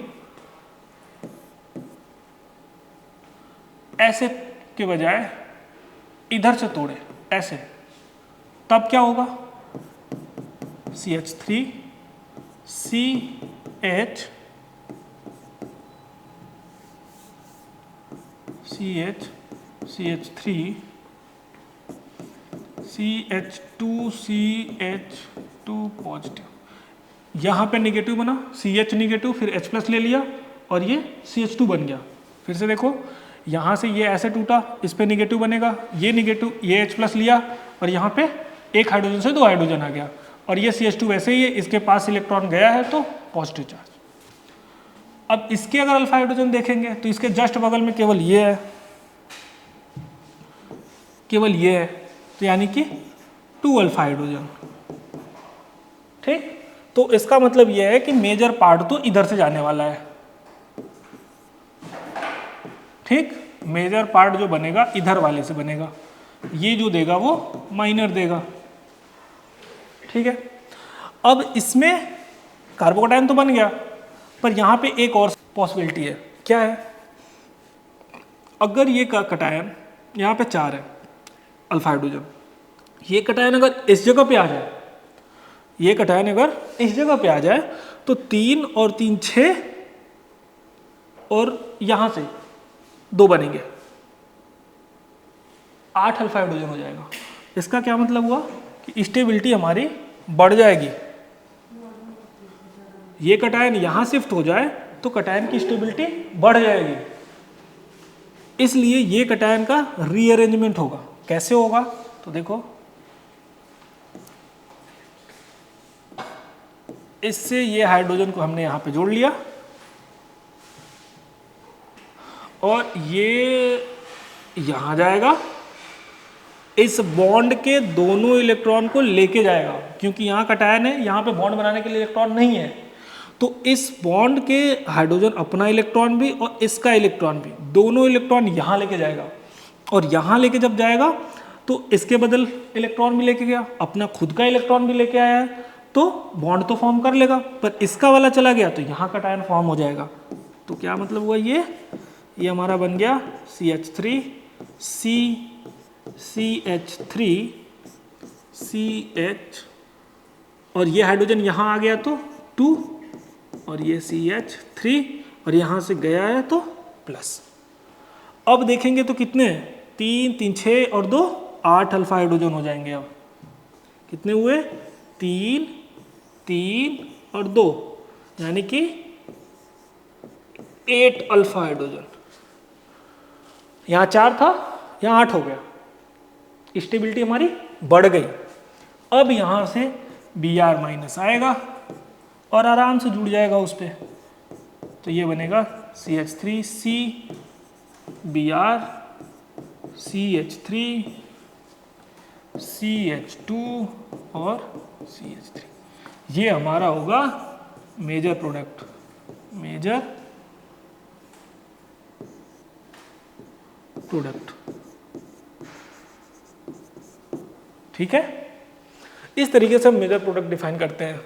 ऐसे के बजाय इधर से तोड़े ऐसे, तब क्या होगा, CH3 CH CH3 CH2 CH2 positive, यहाँ पे निगेटिव बना, CH निगेटिव फिर H प्लस ले लिया और ये CH2 बन गया। फिर से देखो, यहाँ से ये ऐसे टूटा, इस पे निगेटिव बनेगा, ये निगेटिव, ये H प्लस लिया और यहाँ पे एक हाइड्रोजन से 2 हाइड्रोजन आ गया और ये CH2 वैसे ही है, इसके पास इलेक्ट्रॉन गया है तो पॉजिटिव चार्ज। अब इसके अगर अल्फा हाइड्रोजन देखेंगे तो इसके जस्ट बगल में केवल ये है, केवल ये है, तो यानी कि 2 अल्फा हाइड्रोजन। ठीक, तो इसका मतलब यह है कि मेजर पार्ट तो इधर से जाने वाला है। ठीक, मेजर पार्ट जो बनेगा इधर वाले से बनेगा, ये जो देगा वो माइनर देगा। ठीक है, अब इसमें कार्बोकटायन तो बन गया, पर यहाँ पे एक और पॉसिबिलिटी है। क्या है, अगर ये कटायन यहाँ पे 4 है अल्फा हाइड्रोजन, ये कटायन अगर इस जगह पे आ जाए, ये कटायन अगर इस जगह पे आ जाए तो 3 और 3 6 और यहाँ से 2 बनेंगे, 8 अल्फा हाइड्रोजन हो जाएगा। इसका क्या मतलब हुआ कि स्टेबिलिटी हमारी बढ़ जाएगी। ये कटायन यहाँ शिफ्ट हो जाए तो कटायन की स्टेबिलिटी बढ़ जाएगी, इसलिए ये कटायन का रीअरेंजमेंट होगा। कैसे होगा, तो देखो, इससे ये हाइड्रोजन को हमने यहाँ पे जोड़ लिया और ये यहाँ जाएगा, इस बॉन्ड के दोनों इलेक्ट्रॉन को लेके जाएगा, क्योंकि यहाँ कटायन है, यहाँ पे बॉन्ड बनाने के लिए इलेक्ट्रॉन नहीं है, तो इस बॉन्ड के हाइड्रोजन अपना इलेक्ट्रॉन भी और इसका इलेक्ट्रॉन भी, दोनों इलेक्ट्रॉन यहाँ लेके जाएगा, और यहाँ लेके जब जाएगा तो इसके बदल इलेक्ट्रॉन भी लेके गया, अपना खुद का इलेक्ट्रॉन भी लेके आया है, तो बॉन्ड तो फॉर्म कर लेगा, पर इसका वाला चला गया तो यहाँ कटायन फॉर्म हो जाएगा। तो क्या मतलब हुआ, ये हमारा बन गया CH3 CH3 CH, और ये हाइड्रोजन यहाँ आ गया तो 2, और ये CH3 और यहाँ से गया है तो प्लस। अब देखेंगे तो कितने, 3 3 6 और 2 8 अल्फा हाइड्रोजन हो जाएंगे। अब कितने हुए, 3 3 और 2, यानी कि 8 अल्फा हाइड्रोजन। यहाँ 4 था, यहाँ 8 हो गया, स्टेबिलिटी हमारी बढ़ गई। अब यहाँ से Br माइनस आएगा और आराम से जुड़ जाएगा उस पर, तो ये बनेगा CH3 C Br CH3 CH2 और CH3, ये हमारा होगा मेजर प्रोडक्ट, मेजर प्रोडक्ट। ठीक है, इस तरीके से हम मेजर प्रोडक्ट डिफाइन करते हैं।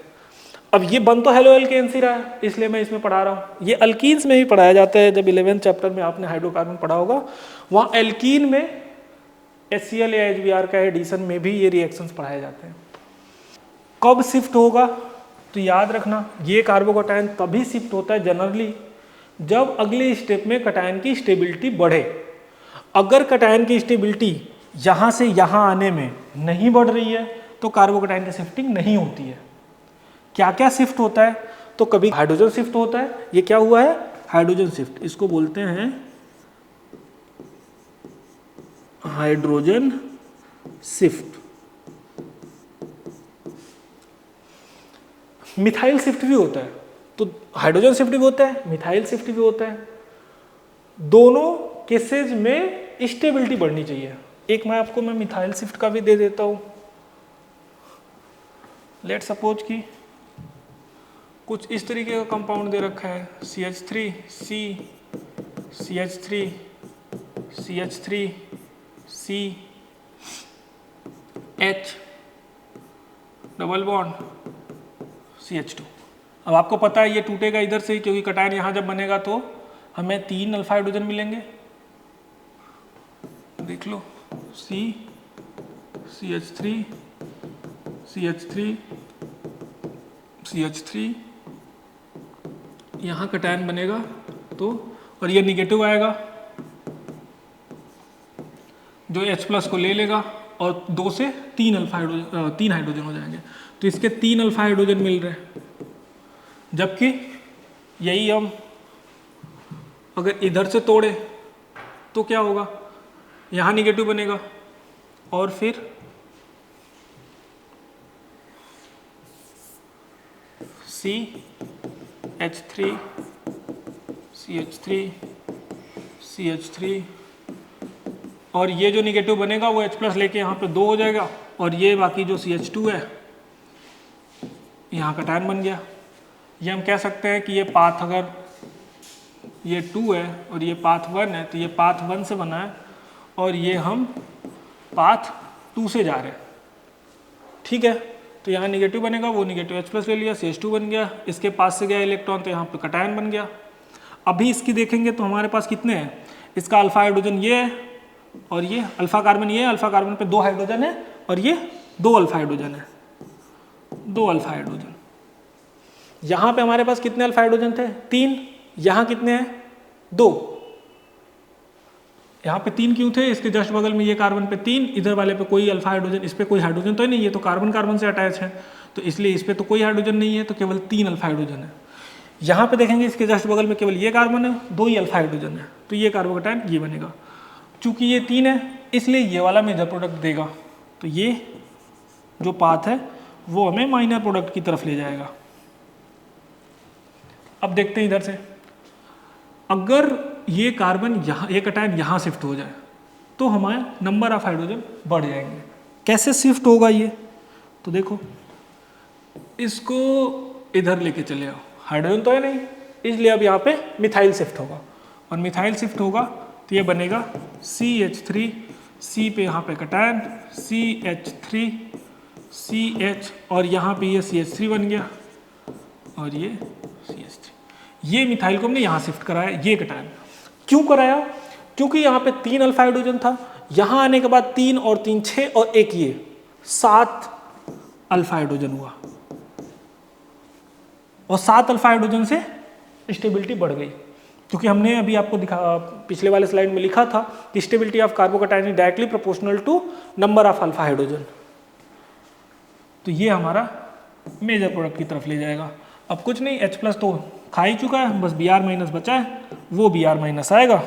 अब ये बन तो हेलो एल्केन ही रहा है, इसलिए मैं इसमें पढ़ा रहा हूँ। ये अल्कीन्स में भी पढ़ाया जाता है, जब 11th चैप्टर में आपने हाइड्रोकार्बन पढ़ा होगा, वहाँ एल्कीन में HCl या HBr का एडिशन में भी ये रिएक्शंस पढ़ाए जाते हैं। कब शिफ्ट होगा, तो याद रखना ये कार्बोकटायन तभी शिफ्ट होता है जनरली जब अगले स्टेप में कटायन की स्टेबिलिटी बढ़े। अगर कटायन की स्टेबिलिटी यहाँ से यहाँ आने में नहीं बढ़ रही है तो कार्बोकटायन की शिफ्टिंग नहीं होती है। क्या क्या शिफ्ट होता है, तो कभी हाइड्रोजन शिफ्ट होता है, ये क्या हुआ है हाइड्रोजन शिफ्ट, इसको बोलते हैं हाइड्रोजन शिफ्ट। मिथाइल शिफ्ट भी होता है, तो हाइड्रोजन शिफ्ट भी होता है, मिथाइल शिफ्ट भी होता है। दोनों केसेस में स्टेबिलिटी बढ़नी चाहिए। एक मैं आपको मिथाइल शिफ्ट का भी दे देता हूं। लेट सपोज कि कुछ इस तरीके का कंपाउंड दे रखा है CH3 C CH3 CH3 C H double bond CH2। अब आपको पता है ये टूटेगा इधर से ही, क्योंकि कटायन यहाँ जब बनेगा तो हमें 3 अल्फा हाइड्रोजन मिलेंगे। देख लो C CH3 CH3 CH3, यहाँ कटायन बनेगा तो, और ये निगेटिव आएगा जो H+ को ले लेगा और 2 से 3 अल्फा हाइड्रोजन 3 हाइड्रोजन हो जाएंगे। तो इसके 3 अल्फा हाइड्रोजन मिल रहे हैं, जबकि यही हम अगर इधर से तोड़े तो क्या होगा, यहाँ निगेटिव बनेगा और फिर CH3 CH3 CH3, और ये जो निगेटिव बनेगा वो H+ लेके यहाँ पे 2 हो जाएगा, और ये बाकी जो CH2 है यहाँ कटायन बन गया। ये हम कह सकते हैं कि ये पाथ, अगर ये 2 है और ये पाथ 1 है, तो ये पाथ 1 से बना है और ये हम पाथ 2 से जा रहे हैं। ठीक है, तो यहाँ निगेटिव बनेगा, वो निगेटिव H+ ले लिया, CH2 बन गया, इसके पास से गया इलेक्ट्रॉन तो यहाँ पे कटायन बन गया। अभी इसकी देखेंगे तो हमारे पास कितने हैं, इसका अल्फा हाइड्रोजन ये है और ये अल्फा कार्बन, ये अल्फा कार्बन पे 2 हाइड्रोजन है और ये 2 अल्फा हाइड्रोजन है, 2 अल्फा हाइड्रोजन। यहाँ पे हमारे पास कितने अल्फा हाइड्रोजन थे, 3, यहाँ कितने हैं 2। यहाँ पे 3 क्यों थे, इसके जस्ट बगल में ये कार्बन पे 3, इधर वाले पे कोई अल्फा हाइड्रोजन, इस पे कोई हाइड्रोजन तो नहीं, ये तो कार्बन कार्बन से अटैच है, तो इसलिए इस पे तो कोई हाइड्रोजन नहीं है, तो केवल 3 अल्फा हाइड्रोजन है। यहाँ पे देखेंगे इसके जस्ट बगल में केवल ये कार्बन है, 2 ही अल्फा हाइड्रोजन है, तो ये कार्बोकटायन ये बनेगा। चूंकि ये 3 है इसलिए ये वाला मेजर प्रोडक्ट देगा, तो ये जो पाथ है वो हमें माइनर प्रोडक्ट की तरफ ले जाएगा। अब देखते हैं इधर से, अगर ये कार्बन यहाँ, ये कटायन यहाँ शिफ्ट हो जाए तो हमारे नंबर ऑफ हाइड्रोजन बढ़ जाएंगे। कैसे शिफ्ट होगा ये, तो देखो इसको इधर लेके चले आओ, हाइड्रोजन तो है नहीं, इसलिए अब यहाँ पे मिथाइल शिफ्ट होगा, और मिथाइल शिफ्ट होगा तो ये बनेगा CH3, C पे यहाँ पे कटायन CH3 CH, और यहाँ पे ये CH3 बन गया और ये CH3। ये मिथाइल को हमने यहाँ शिफ्ट कराया, ये कटायन क्यों कराया, क्योंकि यहाँ पे 3 अल्फा हाइड्रोजन था, यहाँ आने के बाद 3 और 3 6 और 1 ये 7 अल्फा हाइड्रोजन हुआ, और 7 अल्फा हाइड्रोजन से स्टेबिलिटी बढ़ गई। क्योंकि हमने अभी आपको पिछले वाले स्लाइड में लिखा था कि stability of carbocation is directly proportional to number of alpha hydrogen. तो ये हमारा मेजर प्रोडक्ट की तरफ ले जाएगा। अब कुछ नहीं, H+ तो खा ही चुका है, बस Br- बचा है, वो Br- आएगा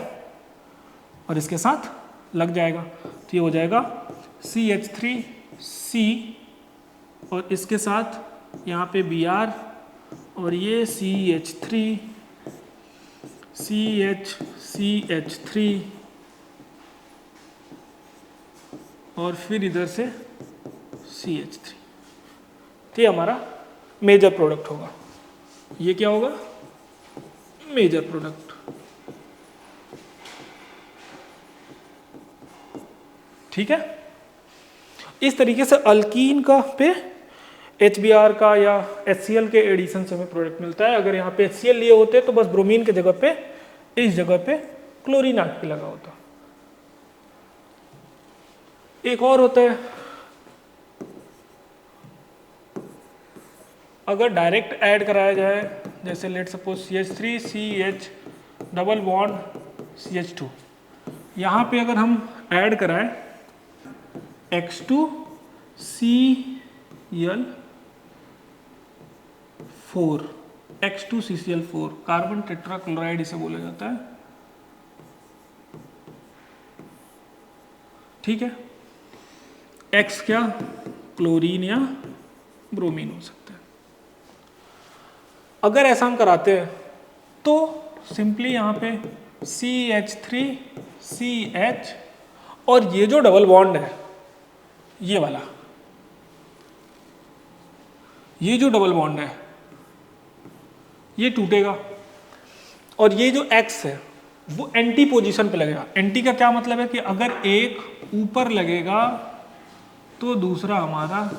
और इसके साथ लग जाएगा, तो ये हो जाएगा CH3C, और इसके साथ यहाँ पे Br और ये CH3 CH3, और फिर इधर से CH3। तो ये हमारा मेजर प्रोडक्ट होगा। ये क्या होगा? Major product. ठीक है। इस तरीके से अल्कीन का पे HBr का या HCl के एडिशन से हमें प्रोडक्ट मिलता है। अगर यहाँ पे HCl लिए होते तो बस ब्रोमीन के जगह पे इस जगह पे क्लोरीन आके लगा होता। एक और होता है, अगर डायरेक्ट ऐड कराया जाए, जैसे let suppose CH3 CH double bond CH2, यहाँ पे अगर हम ऐड कराएं X2CCl4 X2CCl4 कार्बन टेट्राक्लोराइड इसे बोला जाता है। ठीक है। X क्या? क्लोरीन या ब्रोमीन हो सकता है। अगर ऐसा हम कराते हैं तो सिंपली यहाँ पे CH3CH और ये जो डबल बॉन्ड है ये वाला, ये जो डबल बॉन्ड है ये टूटेगा और ये जो X है वो एंटी पोजीशन पे लगेगा। एंटी का क्या मतलब है कि अगर एक ऊपर लगेगा तो दूसरा हमारा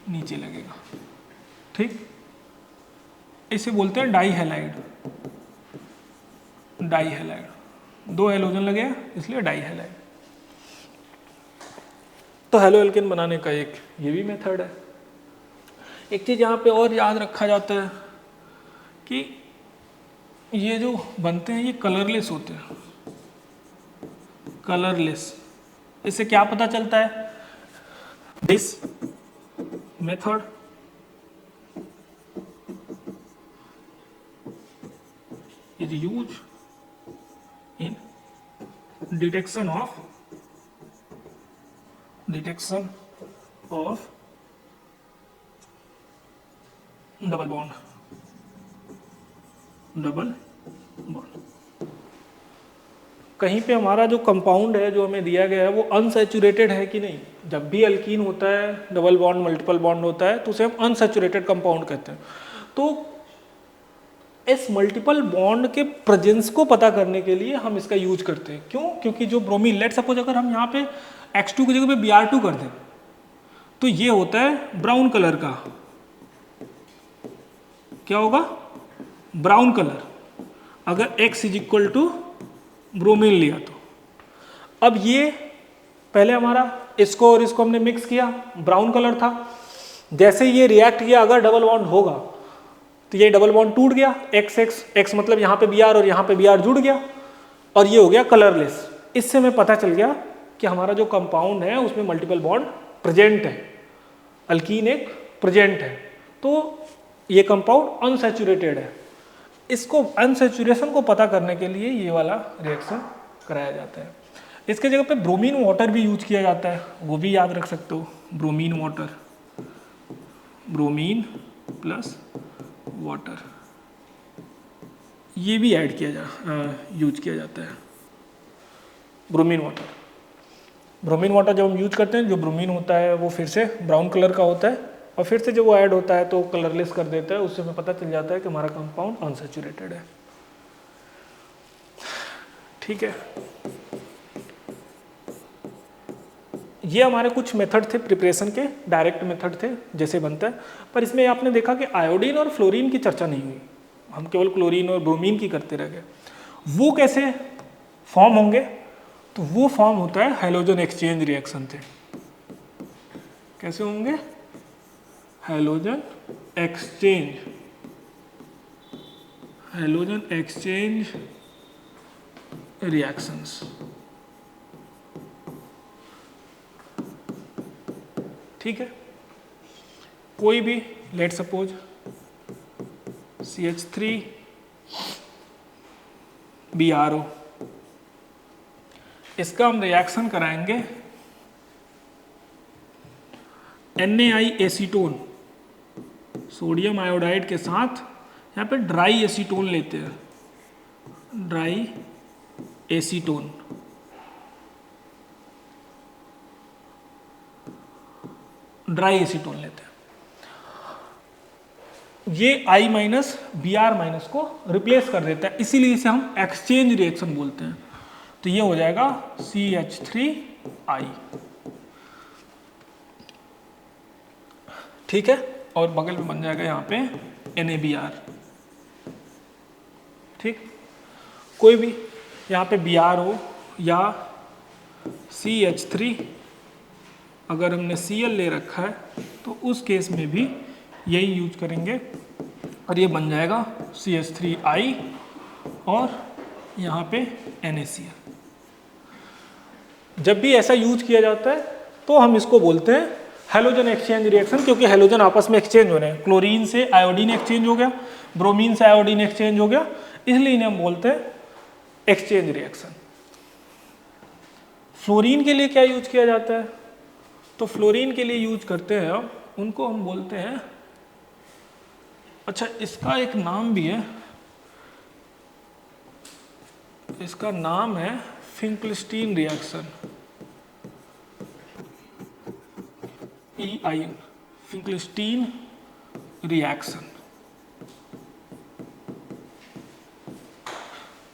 नीचे लगेगा। ठीक, इसे बोलते हैं डाई हैलाइड। डाई हैलाइड, दो हैलोजन लगे इसलिए डाई हैलाइड। तो हेलो एल्केन बनाने का एक ये भी मेथड है। एक चीज यहाँ पे और याद रखा जाता है कि ये जो बनते हैं ये कलरलेस होते हैं। कलरलेस, इससे क्या पता चलता है? This method is used in detection of double bond। कहीं पे हमारा जो कंपाउंड है जो हमें दिया गया है वो अनसैचुरेटेड है कि नहीं। जब भी अल्कीन होता है, डबल बॉन्ड मल्टीपल बॉन्ड होता है तो उसे हम अनसैचुरेटेड कंपाउंड कहते हैं। तो इस मल्टीपल बॉन्ड के प्रेजेंस को पता करने के लिए हम इसका यूज करते हैं। क्यों? क्योंकि जो ब्रोमीन, लेट सपोज अगर हम यहाँ पे X2 की जगह पे Br2 कर दें तो ये होता है ब्राउन कलर का। क्या होगा? Brown colour. अगर X is equal to bromine लिया तो अब ये पहले हमारा इसको और इसको हमने मिक्स किया, ब्राउन कलर था। जैसे ये रिएक्ट किया, अगर डबल बॉन्ड होगा तो ये डबल बॉन्ड टूट गया, X मतलब यहाँ पे Br और यहाँ पे Br जुड़ गया और ये हो गया कलरलेस। इससे हमें पता चल गया कि हमारा जो कंपाउंड है उसमें मल्टीपल बॉन्ड प्रेजेंट है, अल्कीन एक प्रेजेंट है, तो ये कंपाउंड अनसैचुरेटेड है। इसको अनसैचुरेशन को पता करने के लिए ये वाला रिएक्शन कराया जाता है। इसके जगह पे ब्रोमीन वाटर भी यूज किया जाता है, वो भी याद रख सकते हो। Bromine water, bromine plus water, ये भी ऐड किया यूज किया जाता है। ब्रोमीन वाटर जब हम यूज करते हैं, जो ब्रोमीन होता है वो फिर से ब्राउन कलर का होता है और फिर से जब वो ऐड होता है तो कलरलेस कर देता है। उससे हमें पता चल जाता है कि हमारा कंपाउंड अनसैचुरेटेड है। ठीक है, ये हमारे कुछ मेथड थे प्रिपरेशन के, डायरेक्ट मेथड थे जैसे बनता है। पर इसमें आपने देखा कि आयोडीन और फ्लोरीन की चर्चा नहीं हुई, हम केवल क्लोरीन और ब्रोमीन की करते रह गए। वो कैसे फॉर्म होंगे? तो वो फॉर्म होता है हैलोजन एक्सचेंज रिएक्शन से। कैसे होंगे? Halogen exchange reactions. ठीक है, कोई भी लेट सपोज CH3 BrO, इसका हम रिएक्शन कराएंगे NaI एसीटोन सोडियम आयोडाइड के साथ। यहाँ पे ड्राई एसीटोन लेते हैं, ड्राई एसीटोन। ड्राई एसीटोन लेते हैं, ये I माइनस Br माइनस को रिप्लेस कर देता है, इसीलिए इसे हम एक्सचेंज रिएक्शन बोलते हैं। तो ये हो जाएगा CH3I, ठीक है, और बगल में बन जाएगा यहाँ पे NaBr, ठीक। कोई भी यहाँ पे Br हो या CH3, अगर हमने Cl ले रखा है तो उस केस में भी यही यूज करेंगे और ये बन जाएगा CH3I और यहाँ पे NaCl। जब भी ऐसा यूज किया जाता है तो हम इसको बोलते हैं हैलोजन एक्सचेंज रिएक्शन, क्योंकि हैलोजन आपस में एक्सचेंज हो रहे हैं। क्लोरीन से आयोडीन एक्सचेंज हो गया, ब्रोमीन से आयोडीन एक्सचेंज हो गया, इसलिए इन्हें हम बोलते हैं एक्सचेंज रिएक्शन। फ्लोरीन के लिए क्या यूज किया जाता है? तो फ्लोरीन के लिए यूज करते हैं हम, उनको हम बोलते हैं, अच्छा इसका एक नाम भी है, इसका नाम है Finkelstein reaction, EIN, Finkelstein reaction.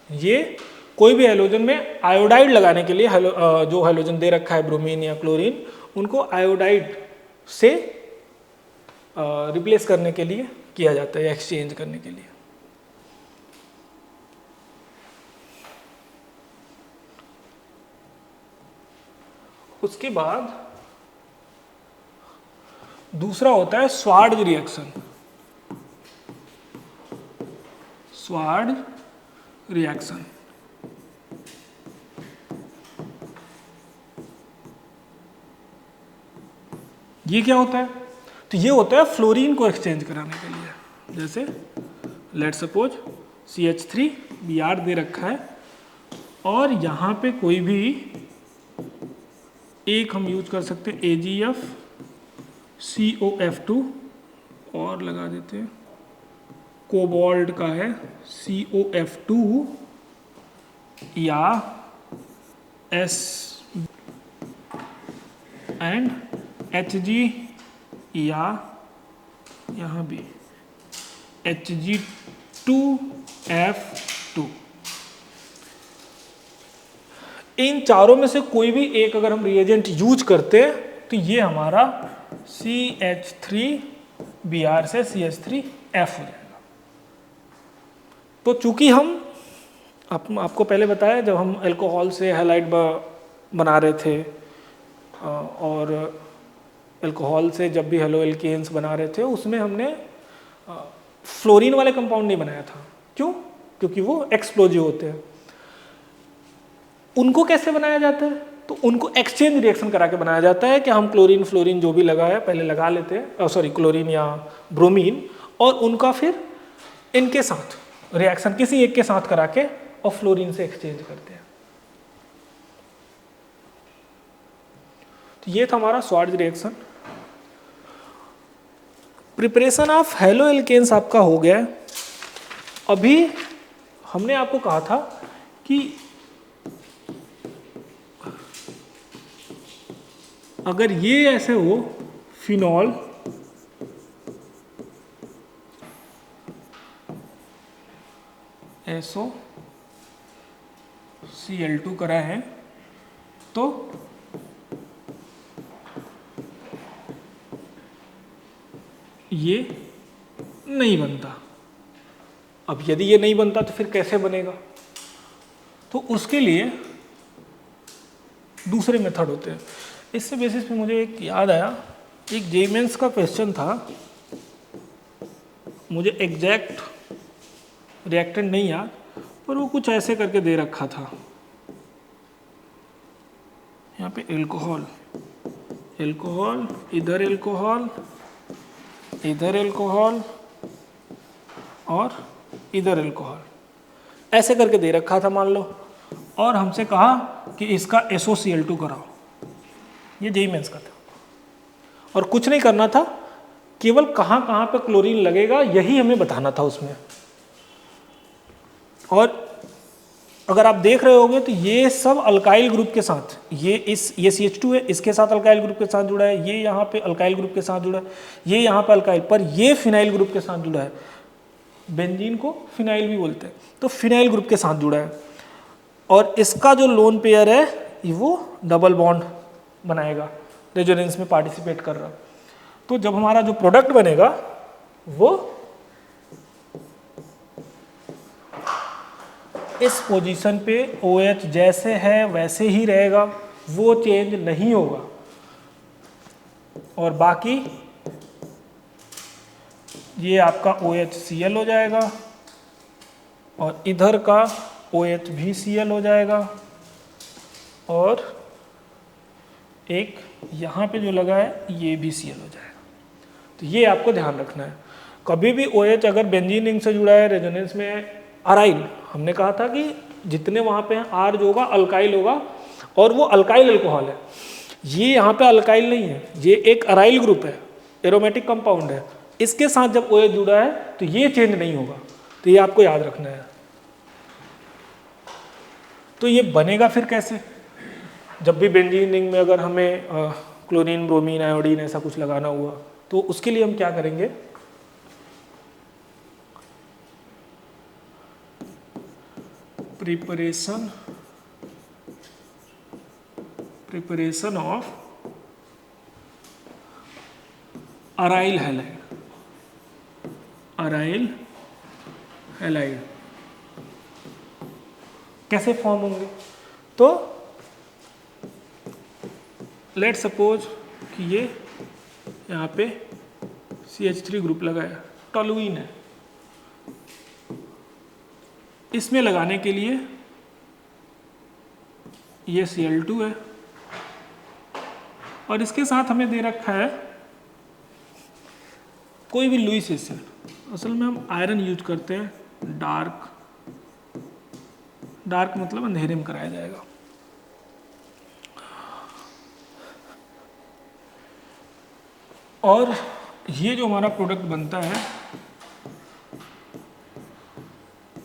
ये कोई भी हैलोजन में आयोडाइड लगाने के लिए जो हैलोजन दे रखा है ब्रोमीन या क्लोरीन, उनको आयोडाइड से रिप्लेस करने के लिए किया जाता है, एक्सचेंज करने के लिए। उसके बाद दूसरा होता है स्वार्ज रिएक्शन। स्वार्ज रिएक्शन ये क्या होता है? तो ये होता है फ्लोरीन को एक्सचेंज कराने के लिए। जैसे लेट सपोज CH3Br दे रखा है और यहाँ पे कोई भी एक हम यूज कर सकते हैं AgFCOF2 और लगा देते हैं, कोबाल्ट का है COF2 या S एंड Hg या यहाँ भी Hg2F2। इन चारों में से कोई भी एक अगर हम रिएजेंट यूज करते हैं तो ये हमारा CH3Br से CH3F हो जाएगा। तो चूंकि हम आपको पहले बताया, जब हम अल्कोहल से हैलाइड बना रहे थे और अल्कोहल से जब भी हेलो एल्केन्स बना रहे थे, उसमें हमने फ्लोरीन वाले कंपाउंड नहीं बनाया था। क्यों? क्योंकि वो एक्सप्लोजिव होते हैं। उनको कैसे बनाया जाता है? तो उनको एक्सचेंज रिएक्शन करा के बनाया जाता है कि हम क्लोरीन फ्लोरीन जो भी लगा है पहले लगा लेते हैं, सॉरी क्लोरीन या ब्रोमीन, और उनका फिर इनके साथ रिएक्शन किसी एक के साथ करा के और फ्लोरीन से एक्सचेंज करते हैं। तो ये था हमारा Swarts reaction. Preparation of haloalkanes आपका हो गया है। अभी हमने आपको कहा था कि अगर ये ऐसे हो फिनॉल SOCl2 करा है तो ये नहीं बनता। अब यदि ये नहीं बनता तो फिर कैसे बनेगा? तो उसके लिए दूसरे मेथड होते हैं। इससे बेसिस पे मुझे एक याद आया, एक जेईई मेंस का क्वेश्चन था, मुझे एग्जैक्ट रिएक्टेंट नहीं याद, पर वो कुछ ऐसे करके दे रखा था। यहाँ पे एल्कोहल, एल्कोहल, इधर एल्कोहल, इधर एल्कोहल और इधर एल्कोहल, ऐसे करके दे रखा था मान लो, और हमसे कहा कि इसका SOCl2 कराओ। ये जेईई मेंस का था और कुछ नहीं करना था, केवल कहाँ कहाँ पे क्लोरीन लगेगा यही हमें बताना था उसमें। और अगर आप देख रहे होगे तो ये सब अल्काइल ग्रुप के साथ, ये CH2 है, इसके साथ अल्काइल ग्रुप के साथ जुड़ा है, ये यहाँ पे अल्काइल ग्रुप के साथ जुड़ा है, ये यहाँ पे अल्काइल, पर ये फिनाइल ग्रुप के साथ जुड़ा है। बेंजीन को फिनाइल भी बोलते हैं, तो फिनाइल ग्रुप के साथ जुड़ा है। और इसका जो लोन पेयर है वो डबल बॉन्ड बनाएगा, रेजोनेंस में पार्टिसिपेट कर रहा। तो जब हमारा जो प्रोडक्ट बनेगा वो इस पोजीशन पे OH जैसे है वैसे ही रहेगा, वो चेंज नहीं होगा। और बाकी ये आपका OHCl हो जाएगा और इधर का OH भी Cl हो जाएगा, और एक यहाँ पे जो लगा है ये भी Cl हो जाएगा। तो ये आपको ध्यान रखना है। कभी भी OH अगर बेंजीन रिंग से जुड़ा है रेजोनेंस में, अराइल, हमने कहा था कि जितने वहाँ पे हैं R जो होगा अल्काइल होगा, और वो अल्काइल अल्कोहल है। ये यहाँ पे अल्काइल नहीं है, ये एक अराइल ग्रुप है, एरोमेटिक कंपाउंड है। इसके साथ जब OH जुड़ा है तो ये चेंज नहीं होगा, तो ये आपको याद रखना है। तो ये बनेगा फिर कैसे? जब भी बेंजीन रिंग में अगर हमें क्लोरीन, ब्रोमीन, आयोडीन ऐसा कुछ लगाना हुआ, तो उसके लिए हम क्या करेंगे? Preparation of aryl halide, aryl halide कैसे फॉर्म होंगे? तो लेट सपोज कि ये यहाँ पे CH3 ग्रुप लगा है, टोलुइन है। इसमें लगाने के लिए ये Cl2 है, और इसके साथ हमें दे रखा है कोई भी लुईस एसिड। असल में हम आयरन यूज करते हैं, डार्क मतलब अंधेरे में कराया जाएगा। और ये जो हमारा प्रोडक्ट बनता है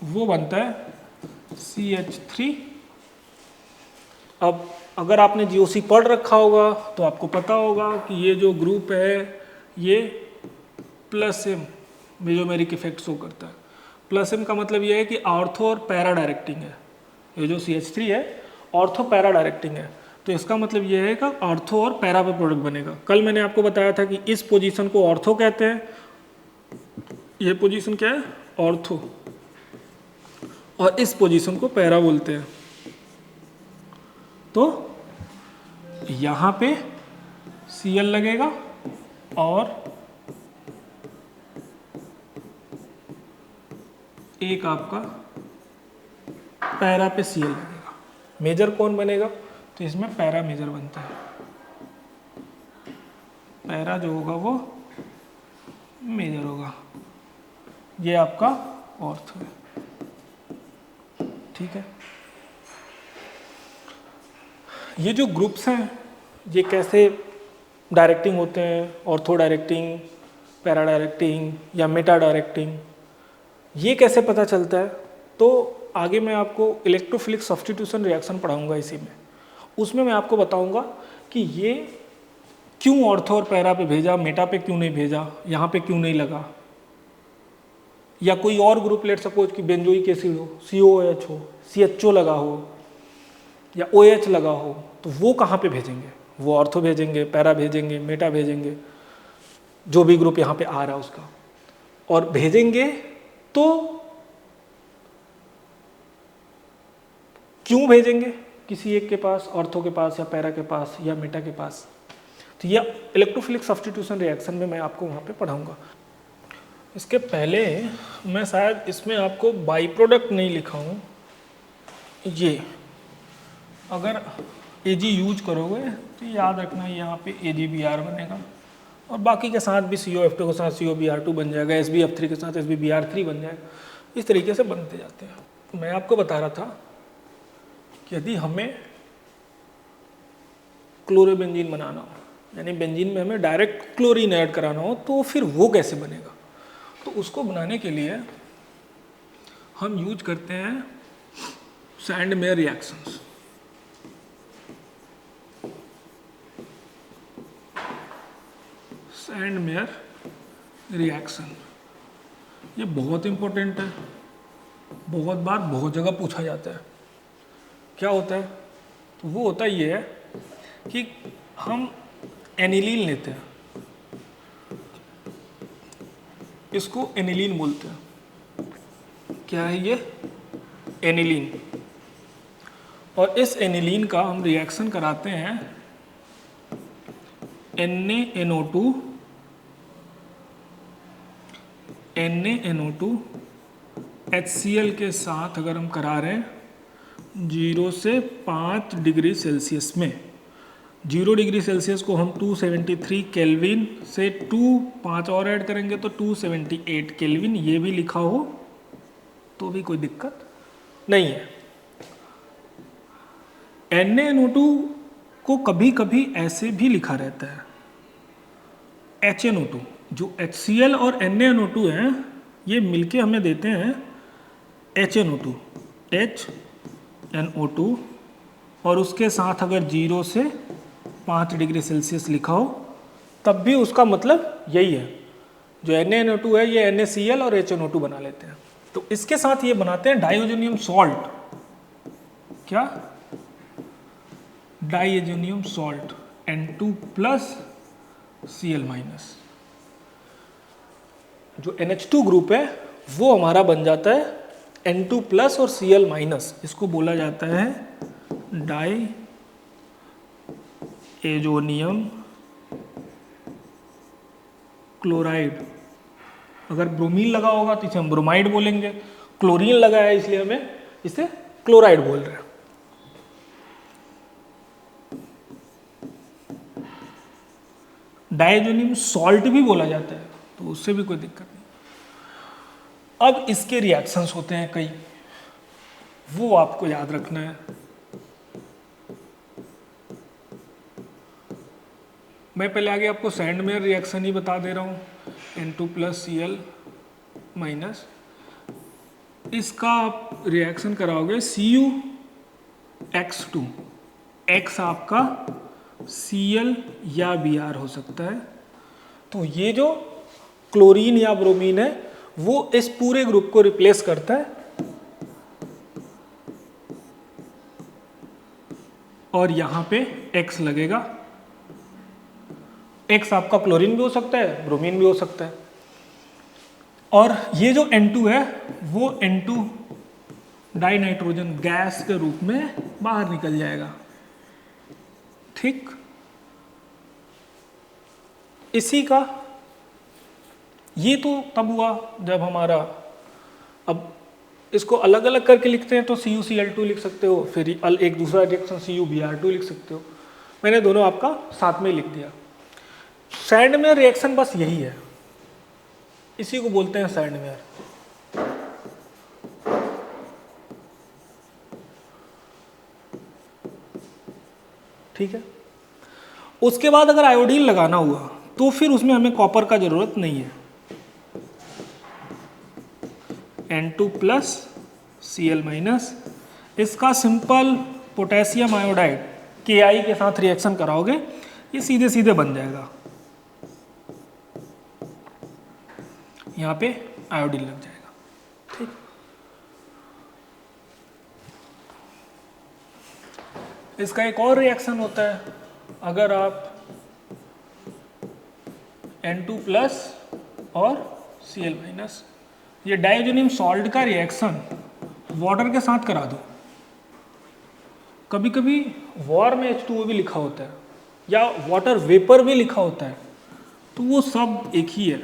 वो बनता है CH3। अब अगर आपने GOC पढ़ रखा होगा तो आपको पता होगा कि ये जो ग्रुप है ये +M मेजोमेरिक इफेक्ट शो करता है। +M का मतलब ये है कि ऑर्थो और पैरा डायरेक्टिंग है। ये जो CH3 है ऑर्थो पैरा डायरेक्टिंग है, तो इसका मतलब ये है कि ऑर्थो और पैरा पे प्रोडक्ट बनेगा। कल मैंने आपको बताया था कि इस पोजीशन को ऑर्थो कहते हैं, ये पोजीशन क्या है? ऑर्थो, और इस पोजीशन को पैरा बोलते हैं। तो यहाँ पे Cl लगेगा और एक आपका पैरा पे Cl लगेगा। मेजर कौन बनेगा? तो इसमें पैरा मेजर बनता है। पैरा जो होगा वो मेजर होगा। ये आपका ऑर्थो है, ठीक है। ये जो ग्रुप्स हैं ये कैसे डायरेक्टिंग होते हैं? ऑर्थो डायरेक्टिंग, पैरा डायरेक्टिंग या मेटा डायरेक्टिंग, ये कैसे पता चलता है? तो आगे मैं आपको इलेक्ट्रोफिलिक सब्स्टिट्यूशन रिएक्शन पढ़ाऊंगा इसी में। उसमें मैं आपको बताऊंगा कि ये क्यों ऑर्थो और पैरा पे भेजा, मेटा पे क्यों नहीं भेजा, यहाँ पे क्यों नहीं लगा। या कोई और ग्रुप, लेट सपोज कि बेंजोइक एसिड हो, COOH हो, CHO लगा हो या OH लगा हो, तो वो कहाँ पे भेजेंगे? वो ऑर्थो भेजेंगे, पैरा भेजेंगे, मेटा भेजेंगे, जो भी ग्रुप यहाँ पे आ रहा है उसका। और भेजेंगे तो क्यों भेजेंगे किसी एक के पास, ऑर्थो के पास या पैरा के पास या मेटा के पास? तो यह इलेक्ट्रोफिलिक सब्स्टिट्यूशन रिएक्शन में मैं आपको वहाँ पे पढ़ाऊँगा। इसके पहले मैं शायद इसमें आपको बाई प्रोडक्ट नहीं लिखा हूँ। ये अगर Ag यूज करोगे तो याद रखना यहाँ पे AgBr बनेगा, और बाकी के साथ भी COF2 के साथ COBr2 बन जाएगा, SbF3 के साथ SbBr3 बन जाएगा। इस तरीके से बनते जाते हैं। मैं आपको बता रहा था कि यदि हमें क्लोरोबेंजीन बनाना हो, यानी बेंजीन में हमें डायरेक्ट क्लोरीन ऐड कराना हो, तो फिर वो कैसे बनेगा? तो उसको बनाने के लिए हम यूज करते हैं सैंडमेयर रिएक्शंस। सैंडमेयर रिएक्शन ये बहुत इंपॉर्टेंट है, बहुत बार बहुत जगह पूछा जाता है। क्या होता है? तो वो होता ये है कि हम एनिलीन लेते हैं, इसको एनिलीन बोलते हैं। क्या है ये? एनिलीन। और इस एनिलीन का हम रिएक्शन कराते हैं NaNO2 HCl के साथ अगर हम करा रहे हैं 0 से 5 डिग्री सेल्सियस में। 0 डिग्री सेल्सियस को हम 273 केल्विन से 5 और ऐड करेंगे तो 278 केल्विन, ये भी लिखा हो तो भी कोई दिक्कत नहीं है। NaNO2 को कभी कभी ऐसे भी लिखा रहता है HNO2। जो HCl और NaNO2 हैं ये मिलके हमें देते हैं HNO2 HNO2। और उसके साथ अगर 0 से 5 डिग्री सेल्सियस लिखा हो तब भी उसका मतलब यही है। जो NaNO2 है ये NaCl और HNO2 बना लेते हैं। तो इसके साथ ये बनाते हैं डाइओजेनियम सॉल्ट। क्या? डाइओजेनियम सॉल्ट N2+ Cl-। जो NH2 ग्रुप है वो हमारा बन जाता है N2+ और Cl-। इसको बोला जाता है डाई एजोनियम क्लोराइड। अगर ब्रोमीन लगा होगा तो इसे हम ब्रोमाइड बोलेंगे, क्लोरीन लगा है इसलिए हमें इसे क्लोराइड बोल रहे हैं। डाइओजेनियम सॉल्ट भी बोला जाता है तो उससे भी कोई दिक्कत नहीं। अब इसके रिएक्शंस होते हैं कई, वो आपको याद रखना है। मैं पहले आगे आपको सैंडमेयर रिएक्शन ही बता दे रहा हूँ N2+ Cl-। इसका आप रिएक्शन कराओगे CuX2, X आपका Cl या Br हो सकता है। तो ये जो क्लोरीन या ब्रोमीन है वो इस पूरे ग्रुप को रिप्लेस करता है और यहां पे X लगेगा। X आपका क्लोरीन भी हो सकता है, ब्रोमीन भी हो सकता है। और ये जो N2 है वो N2 डाई नाइट्रोजन गैस के रूप में बाहर निकल जाएगा। ठीक, इसी का ये तो तब हुआ जब हमारा, अब इसको अलग अलग करके लिखते हैं तो CuCl2 लिख सकते हो, फिर एक दूसरा रिएक्शन CuBr2 लिख सकते हो। मैंने दोनों आपका साथ में लिख दिया। सैंडमेयर रिएक्शन बस यही है, इसी को बोलते हैं सैंडमेयर। ठीक है, उसके बाद अगर आयोडीन लगाना हुआ तो फिर उसमें हमें कॉपर का जरूरत नहीं है। N2+ Cl-। इसका सिंपल पोटेशियम आयोडाइड Ki के साथ रिएक्शन कराओगे ये सीधे सीधे बन जाएगा, यहाँ पे आयोडीन लग जाएगा। ठीक, इसका एक और रिएक्शन होता है, अगर आप N2+ और Cl-, ये डाइओजेनियम सॉल्ट का रिएक्शन वाटर के साथ करा दो। कभी कभी वॉर में H2O भी लिखा होता है या वाटर वेपर भी लिखा होता है, तो वो सब एक ही है,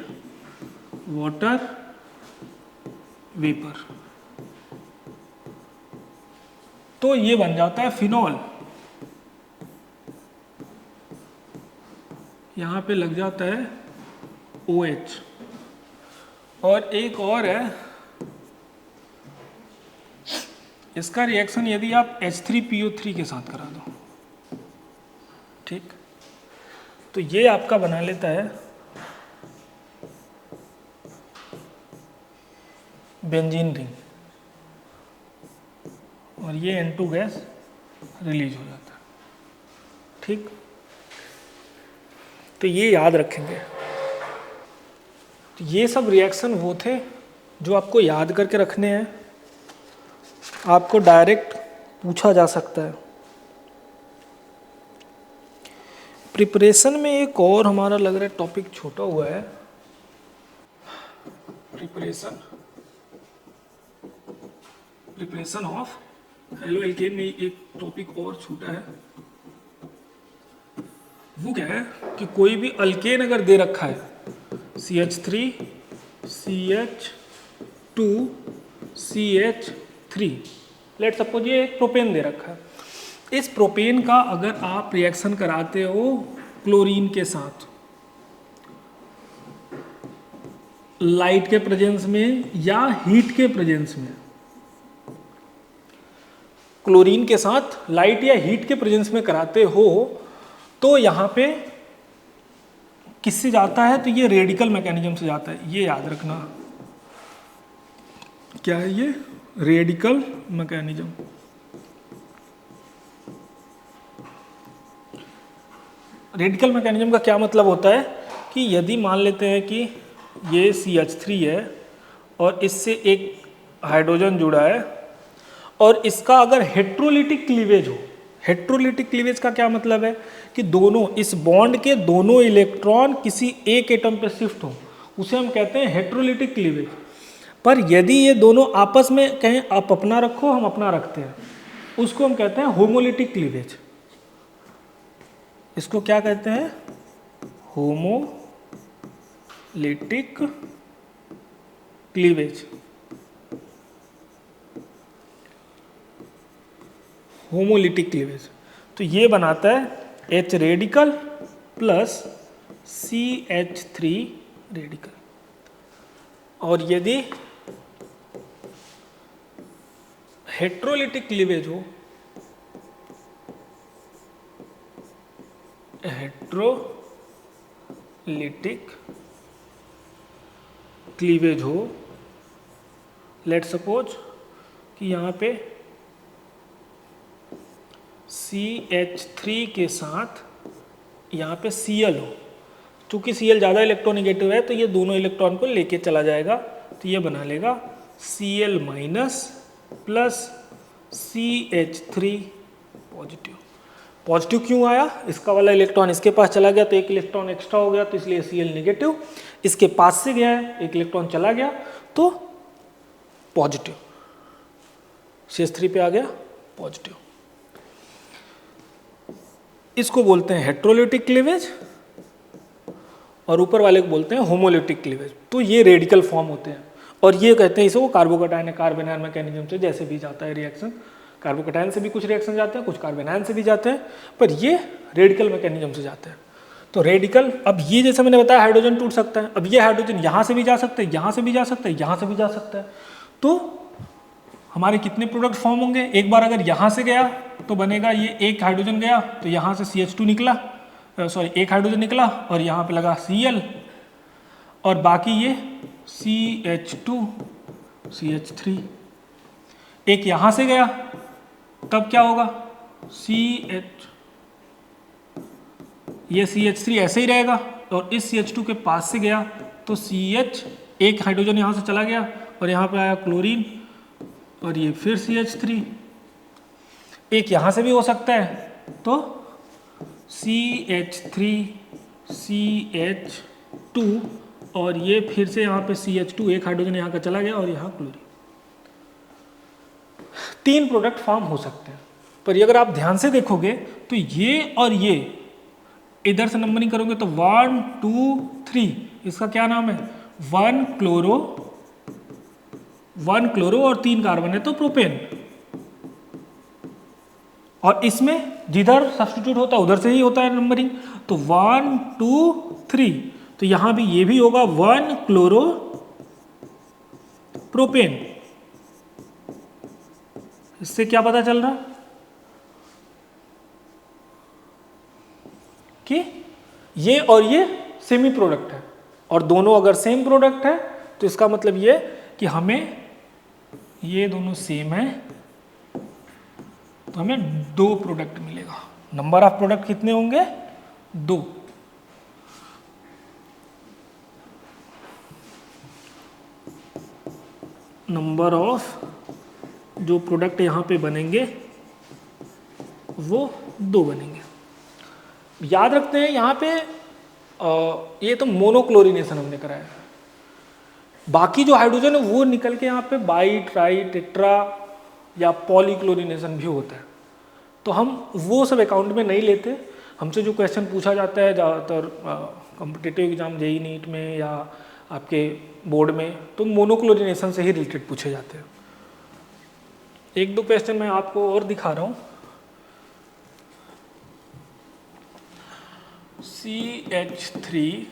वाटर वेपर। तो ये बन जाता है फिनॉल, यहाँ पे लग जाता है OH। और एक और है, इसका रिएक्शन यदि आप H3PO3 के साथ करा दो, ठीक, तो ये आपका बना लेता है बेंजीन रिंग। और ये N2 गैस रिलीज हो जाता है। ठीक, तो ये याद रखेंगे। तो ये सब रिएक्शन वो थे जो आपको याद करके रखने हैं, आपको डायरेक्ट पूछा जा सकता है। प्रिपरेशन में एक और हमारा लग रहा है टॉपिक छोटा हुआ है, प्रिपरेशन ऑफ हेलो एल्केन में एक टॉपिक और छूटा है। वो क्या है कि कोई भी अल्केन अगर दे रखा है CH3 CH2 CH3, let suppose ये एक प्रोपेन दे रखा है। इस प्रोपेन का अगर आप रिएक्शन कराते हो क्लोरीन के साथ लाइट के प्रेजेंस में या हीट के प्रेजेंस में, क्लोरीन के साथ लाइट या हीट के प्रेजेंस में कराते हो, तो यहाँ पे किससे जाता है? तो ये रेडिकल मैकेनिज्म से जाता है। ये याद रखना, क्या है ये? Radical mechanism. रेडिकल मैकेनिज्म का क्या मतलब होता है कि यदि मान लेते हैं कि ये CH3 है और इससे एक हाइड्रोजन जुड़ा है और इसका अगर हेट्रोलिटिक क्लीवेज हो, हेट्रोलिटिक क्लीवेज का क्या मतलब है कि दोनों इस बॉन्ड के दोनों इलेक्ट्रॉन किसी एक एटम पे शिफ्ट हो, उसे हम कहते हैं हेट्रोलिटिक क्लीवेज। पर यदि ये दोनों आपस में कहें आप अपना रखो हम अपना रखते हैं, उसको हम कहते हैं होमोलिटिक क्लीवेज। इसको क्या कहते हैं? Homolytic cleavage. होमोलिटिक क्लीवेज तो ये बनाता है H radical plus CH3 radical. और यदि हेट्रोलिटिक क्लीवेज हो, हेट्रोलिटिक क्लीवेज हो, लेट सपोज कि यहाँ पे CH3 के साथ यहाँ पे Cl हो, चूँकि Cl ज़्यादा इलेक्ट्रोनेगेटिव है तो ये दोनों इलेक्ट्रॉन को लेके चला जाएगा, तो ये बना लेगा Cl minus plus CH3 positive. Positive क्यों आया? इसका वाला इलेक्ट्रॉन इसके पास चला गया तो एक इलेक्ट्रॉन एक्स्ट्रा हो गया, तो इसलिए Cl नेगेटिव। इसके पास से गया है, एक इलेक्ट्रॉन चला गया तो पॉजिटिव, CH3 पे आ गया पॉजिटिव। इसको बोलते हैं हेट्रोलिटिक क्लीवेज और ऊपर वाले को बोलते हैं होमोलिटिक क्लीवेज। तो ये रेडिकल फॉर्म होते हैं और ये कहते हैं इसे वो कार्बोकैटायन है, कार्बेनायन मैकेनिज्म से जैसे भी जाता है रिएक्शन। कार्बोकैटायन से भी कुछ रिएक्शन जाते हैं, कुछ कार्बेनायन से भी जाते हैं, पर ये रेडिकल मैकेनिज्म से जाते हैं। तो रेडिकल, अब ये जैसे मैंने बताया हाइड्रोजन टूट सकता है, अब ये हाइड्रोजन यहाँ से भी जा सकता है, यहाँ से भी जा सकता है, यहाँ से भी जा सकता है। तो हमारे कितने प्रोडक्ट फॉर्म होंगे? एक बार अगर यहाँ से गया तो बनेगा ये एक हाइड्रोजन गया तो यहाँ से CH2 निकला, सॉरी एक हाइड्रोजन निकला और यहाँ पे लगा Cl और बाकी ये CH2 CH3। एक यहाँ से गया तब क्या होगा? ये CH3 ऐसे ही रहेगा और इस CH2 के पास से गया तो CH, एक हाइड्रोजन यहाँ से चला गया और यहाँ पे आया क्लोरीन और ये फिर CH3। एक यहाँ से भी हो सकता है तो CH3 CH2 और ये फिर से यहाँ पे CH2, एक हाइड्रोजन यहाँ का चला गया और यहाँ क्लोरीन। 3 प्रोडक्ट फॉर्म हो सकते हैं। पर अगर आप ध्यान से देखोगे तो ये और ये इधर से नंबरिंग करोगे तो 1 2 3, इसका क्या नाम है? 1 क्लोरो और 3 कार्बन है तो प्रोपेन। और इसमें जिधर सब्स्टिट्यूट होता है उधर से ही होता है नंबरिंग, तो 1 2 3, तो यहां भी ये भी होगा 1 क्लोरो प्रोपेन। इससे क्या पता चल रहा कि ये और ये सेमी प्रोडक्ट है, और दोनों अगर सेम प्रोडक्ट है तो इसका मतलब ये कि हमें ये दोनों सेम है तो हमें 2 प्रोडक्ट मिलेगा। नंबर ऑफ प्रोडक्ट कितने होंगे? 2। नंबर ऑफ जो प्रोडक्ट यहाँ पे बनेंगे वो 2 बनेंगे। याद रखते हैं यहाँ पे ये तो मोनोक्लोरिनेशन हमने कराया है, बाकी जो हाइड्रोजन है वो निकल के यहाँ पे बाई ट्राई टेट्रा या पॉलीक्लोरिनेशन भी होता है, तो हम वो सब अकाउंट में नहीं लेते। हमसे जो क्वेश्चन पूछा जाता है ज़्यादातर कॉम्पिटिटिव एग्जाम जेई नीट में या आपके बोर्ड में, तो मोनोक्लोरिनेशन से ही रिलेटेड पूछे जाते हैं। 1-2 क्वेश्चन मैं आपको और दिखा रहा हूँ। CH3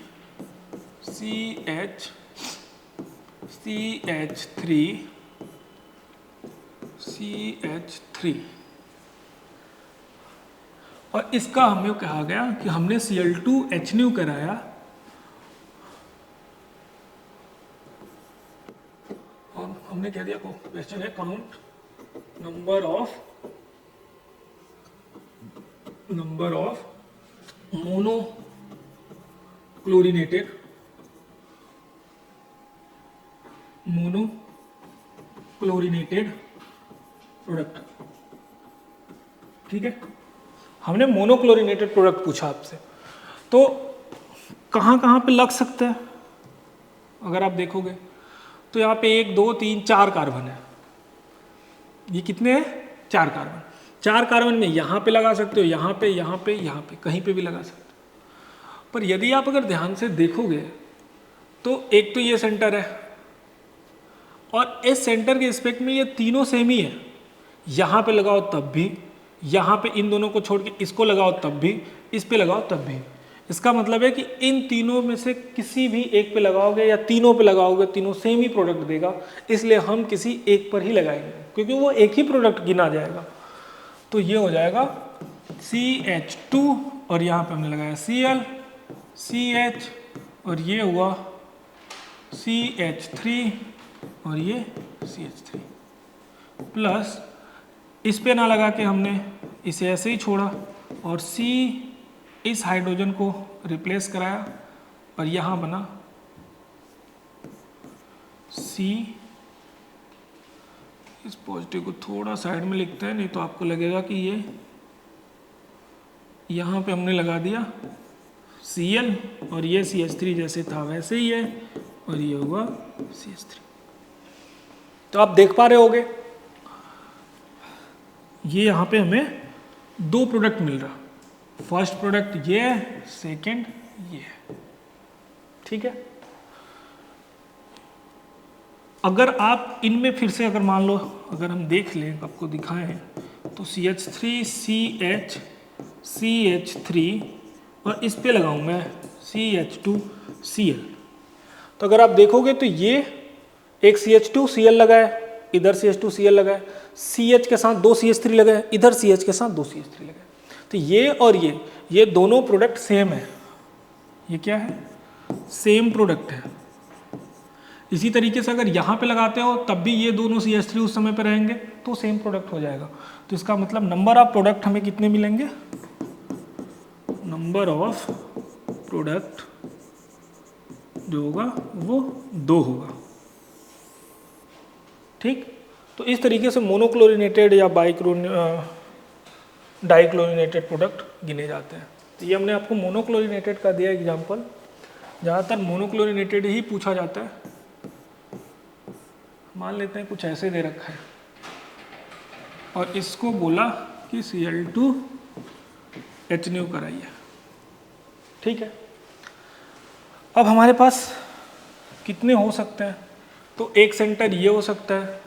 CH3 और इसका हमें कहा गया कि हमने Cl2H कराया और हमने कह दिया क्वेश्चन है count number of monochlorinated product. ठीक है, हमने मोनोक्लोरिनेटेड प्रोडक्ट पूछा आपसे, तो कहाँ कहाँ पे लग सकते हैं अगर आप देखोगे तो यहाँ पे 1 2 3 4 कार्बन है। ये कितने हैं? 4 कार्बन। 4 कार्बन में यहाँ पे लगा सकते हो, यहाँ पे, यहाँ पे, यहाँ पे, कहीं पे भी लगा सकते हो। पर यदि आप अगर ध्यान से देखोगे तो एक तो ये सेंटर है और इस सेंटर के रिस्पेक्ट में ये तीनों सेम ही है। यहाँ पे लगाओ तब भी, यहाँ पे इन दोनों को छोड़ के इसको लगाओ तब भी, इस पे लगाओ तब भी। इसका मतलब है कि इन तीनों में से किसी भी एक पे लगाओगे या तीनों पे लगाओगे, तीनों सेम ही प्रोडक्ट देगा, इसलिए हम किसी एक पर ही लगाएंगे क्योंकि वो एक ही प्रोडक्ट गिना जाएगा। तो ये हो जाएगा CH2 और यहाँ पे हमने लगाया Cl, CH और ये हुआ CH3 और ये CH3 प्लस इस पे ना लगा के हमने इसे ऐसे ही छोड़ा और C इस हाइड्रोजन को रिप्लेस कराया और यहाँ बना C। इस पॉजिटिव को थोड़ा साइड में लिखते हैं, नहीं तो आपको लगेगा कि ये यहाँ पे हमने लगा दिया Cl और ये CH3 जैसे था वैसे ही है और ये हुआ CH3। तो आप देख पा रहे होगे ये यहाँ पे हमें 2 प्रोडक्ट मिल रहा। फर्स्ट प्रोडक्ट ये है, सेकेंड ये है। ठीक है, अगर आप इनमें फिर से अगर मान लो अगर हम देख लें, आपको दिखाएं तो CH3 CH3 और इस पे लगाऊं मैं CH2 Cl। तो अगर आप देखोगे तो ये एक CH2 Cl लगा है, इधर CH2 Cl लगा है, CH के साथ 2 CH3 लगा है, इधर CH के साथ 2 CH3 लगा है। तो ये और ये दोनों प्रोडक्ट सेम है। ये क्या है? सेम प्रोडक्ट है। इसी तरीके से अगर यहाँ पे लगाते हो तब भी ये दोनों CH3 उस समय पे रहेंगे तो सेम प्रोडक्ट हो जाएगा। तो इसका मतलब नंबर ऑफ प्रोडक्ट हमें कितने मिलेंगे? नंबर ऑफ प्रोडक्ट जो होगा वो 2 होगा। ठीक, तो इस तरीके से मोनोक्लोरिनेटेड या डाइक्लोरिनेटेड प्रोडक्ट गिने जाते हैं। तो ये हमने आपको मोनोक्लोरिनेटेड का दिया एग्जांपल। ज़्यादातर मोनोक्लोरिनेटेड ही पूछा जाता है। मान लेते हैं कुछ ऐसे दे रखा है और इसको बोला कि Cl2H कराइए। ठीक है, अब हमारे पास कितने हो सकते हैं? तो एक सेंटर ये हो सकता है,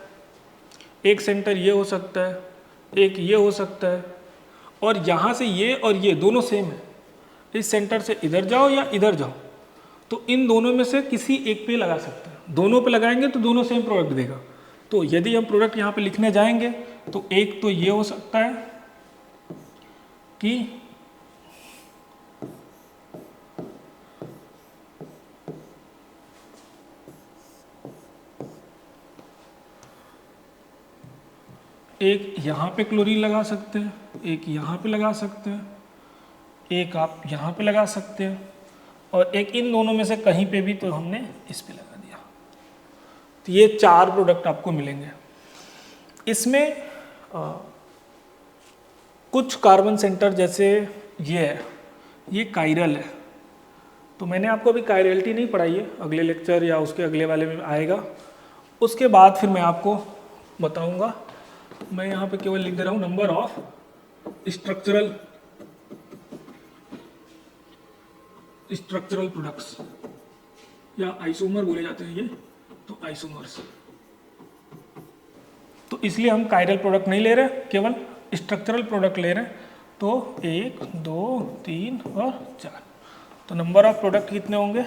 एक सेंटर ये हो सकता है, एक ये हो सकता है और यहाँ से ये और ये दोनों सेम है। इस सेंटर से इधर जाओ या इधर जाओ तो इन दोनों में से किसी एक पे लगा सकते हैं। दोनों पे लगाएंगे तो दोनों सेम प्रोडक्ट देगा। तो यदि हम प्रोडक्ट यहाँ पे लिखने जाएंगे तो एक तो ये हो सकता है कि एक यहाँ पे क्लोरीन लगा सकते हैं, एक यहाँ पे लगा सकते हैं, एक आप यहाँ पे लगा सकते हैं, और एक इन दोनों में से कहीं पे भी तो हमने इस पे लगा दिया। तो ये 4 प्रोडक्ट आपको मिलेंगे। इसमें कुछ कार्बन सेंटर जैसे ये है, ये कायरल है, तो मैंने आपको अभी कायरलिटी नहीं पढ़ाई है, अगले लेक्चर या उसके अगले वाले में आएगा, उसके बाद फिर मैं आपको बताऊंगा। मैं यहाँ पे केवल लिख दे रहा हूँ नंबर ऑफ स्ट्रक्चरल प्रोडक्ट्स, या आइसोमर बोले जाते हैं ये, तो आइसोमर्स। तो इसलिए हम कायरल प्रोडक्ट नहीं ले रहे, केवल स्ट्रक्चरल प्रोडक्ट ले रहे हैं। तो 1 2 3 और 4। तो नंबर ऑफ प्रोडक्ट कितने होंगे?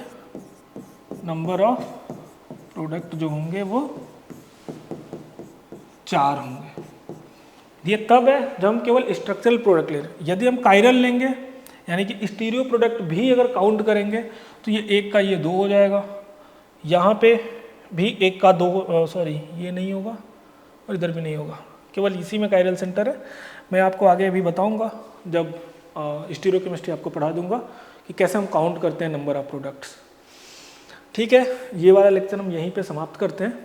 नंबर ऑफ प्रोडक्ट जो होंगे वो 4 होंगे। ये तब है जब हम केवल स्ट्रक्चरल प्रोडक्ट ले रहे हैं। यदि हम कायरल लेंगे यानी कि स्टीरियो प्रोडक्ट भी अगर काउंट करेंगे तो ये 1 का ये 2 हो जाएगा, यहाँ पे भी 1 का 2, सॉरी ये नहीं होगा और इधर भी नहीं होगा, केवल इसी में कायरल सेंटर है। मैं आपको आगे अभी बताऊंगा जब स्टीरियो केमिस्ट्री आपको पढ़ा दूंगा कि कैसे हम काउंट करते हैं नंबर ऑफ प्रोडक्ट्स। ठीक है, ये वाला लेक्चर हम यहीं पे समाप्त करते हैं।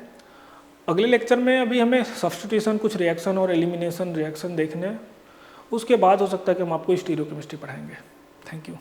अगले लेक्चर में अभी हमें सब्स्टिट्यूशन, कुछ रिएक्शन और एलिमिनेशन रिएक्शन देखने हैं, उसके बाद हो सकता है कि हम आपको स्टीरियो केमिस्ट्री पढ़ाएंगे। Thank you.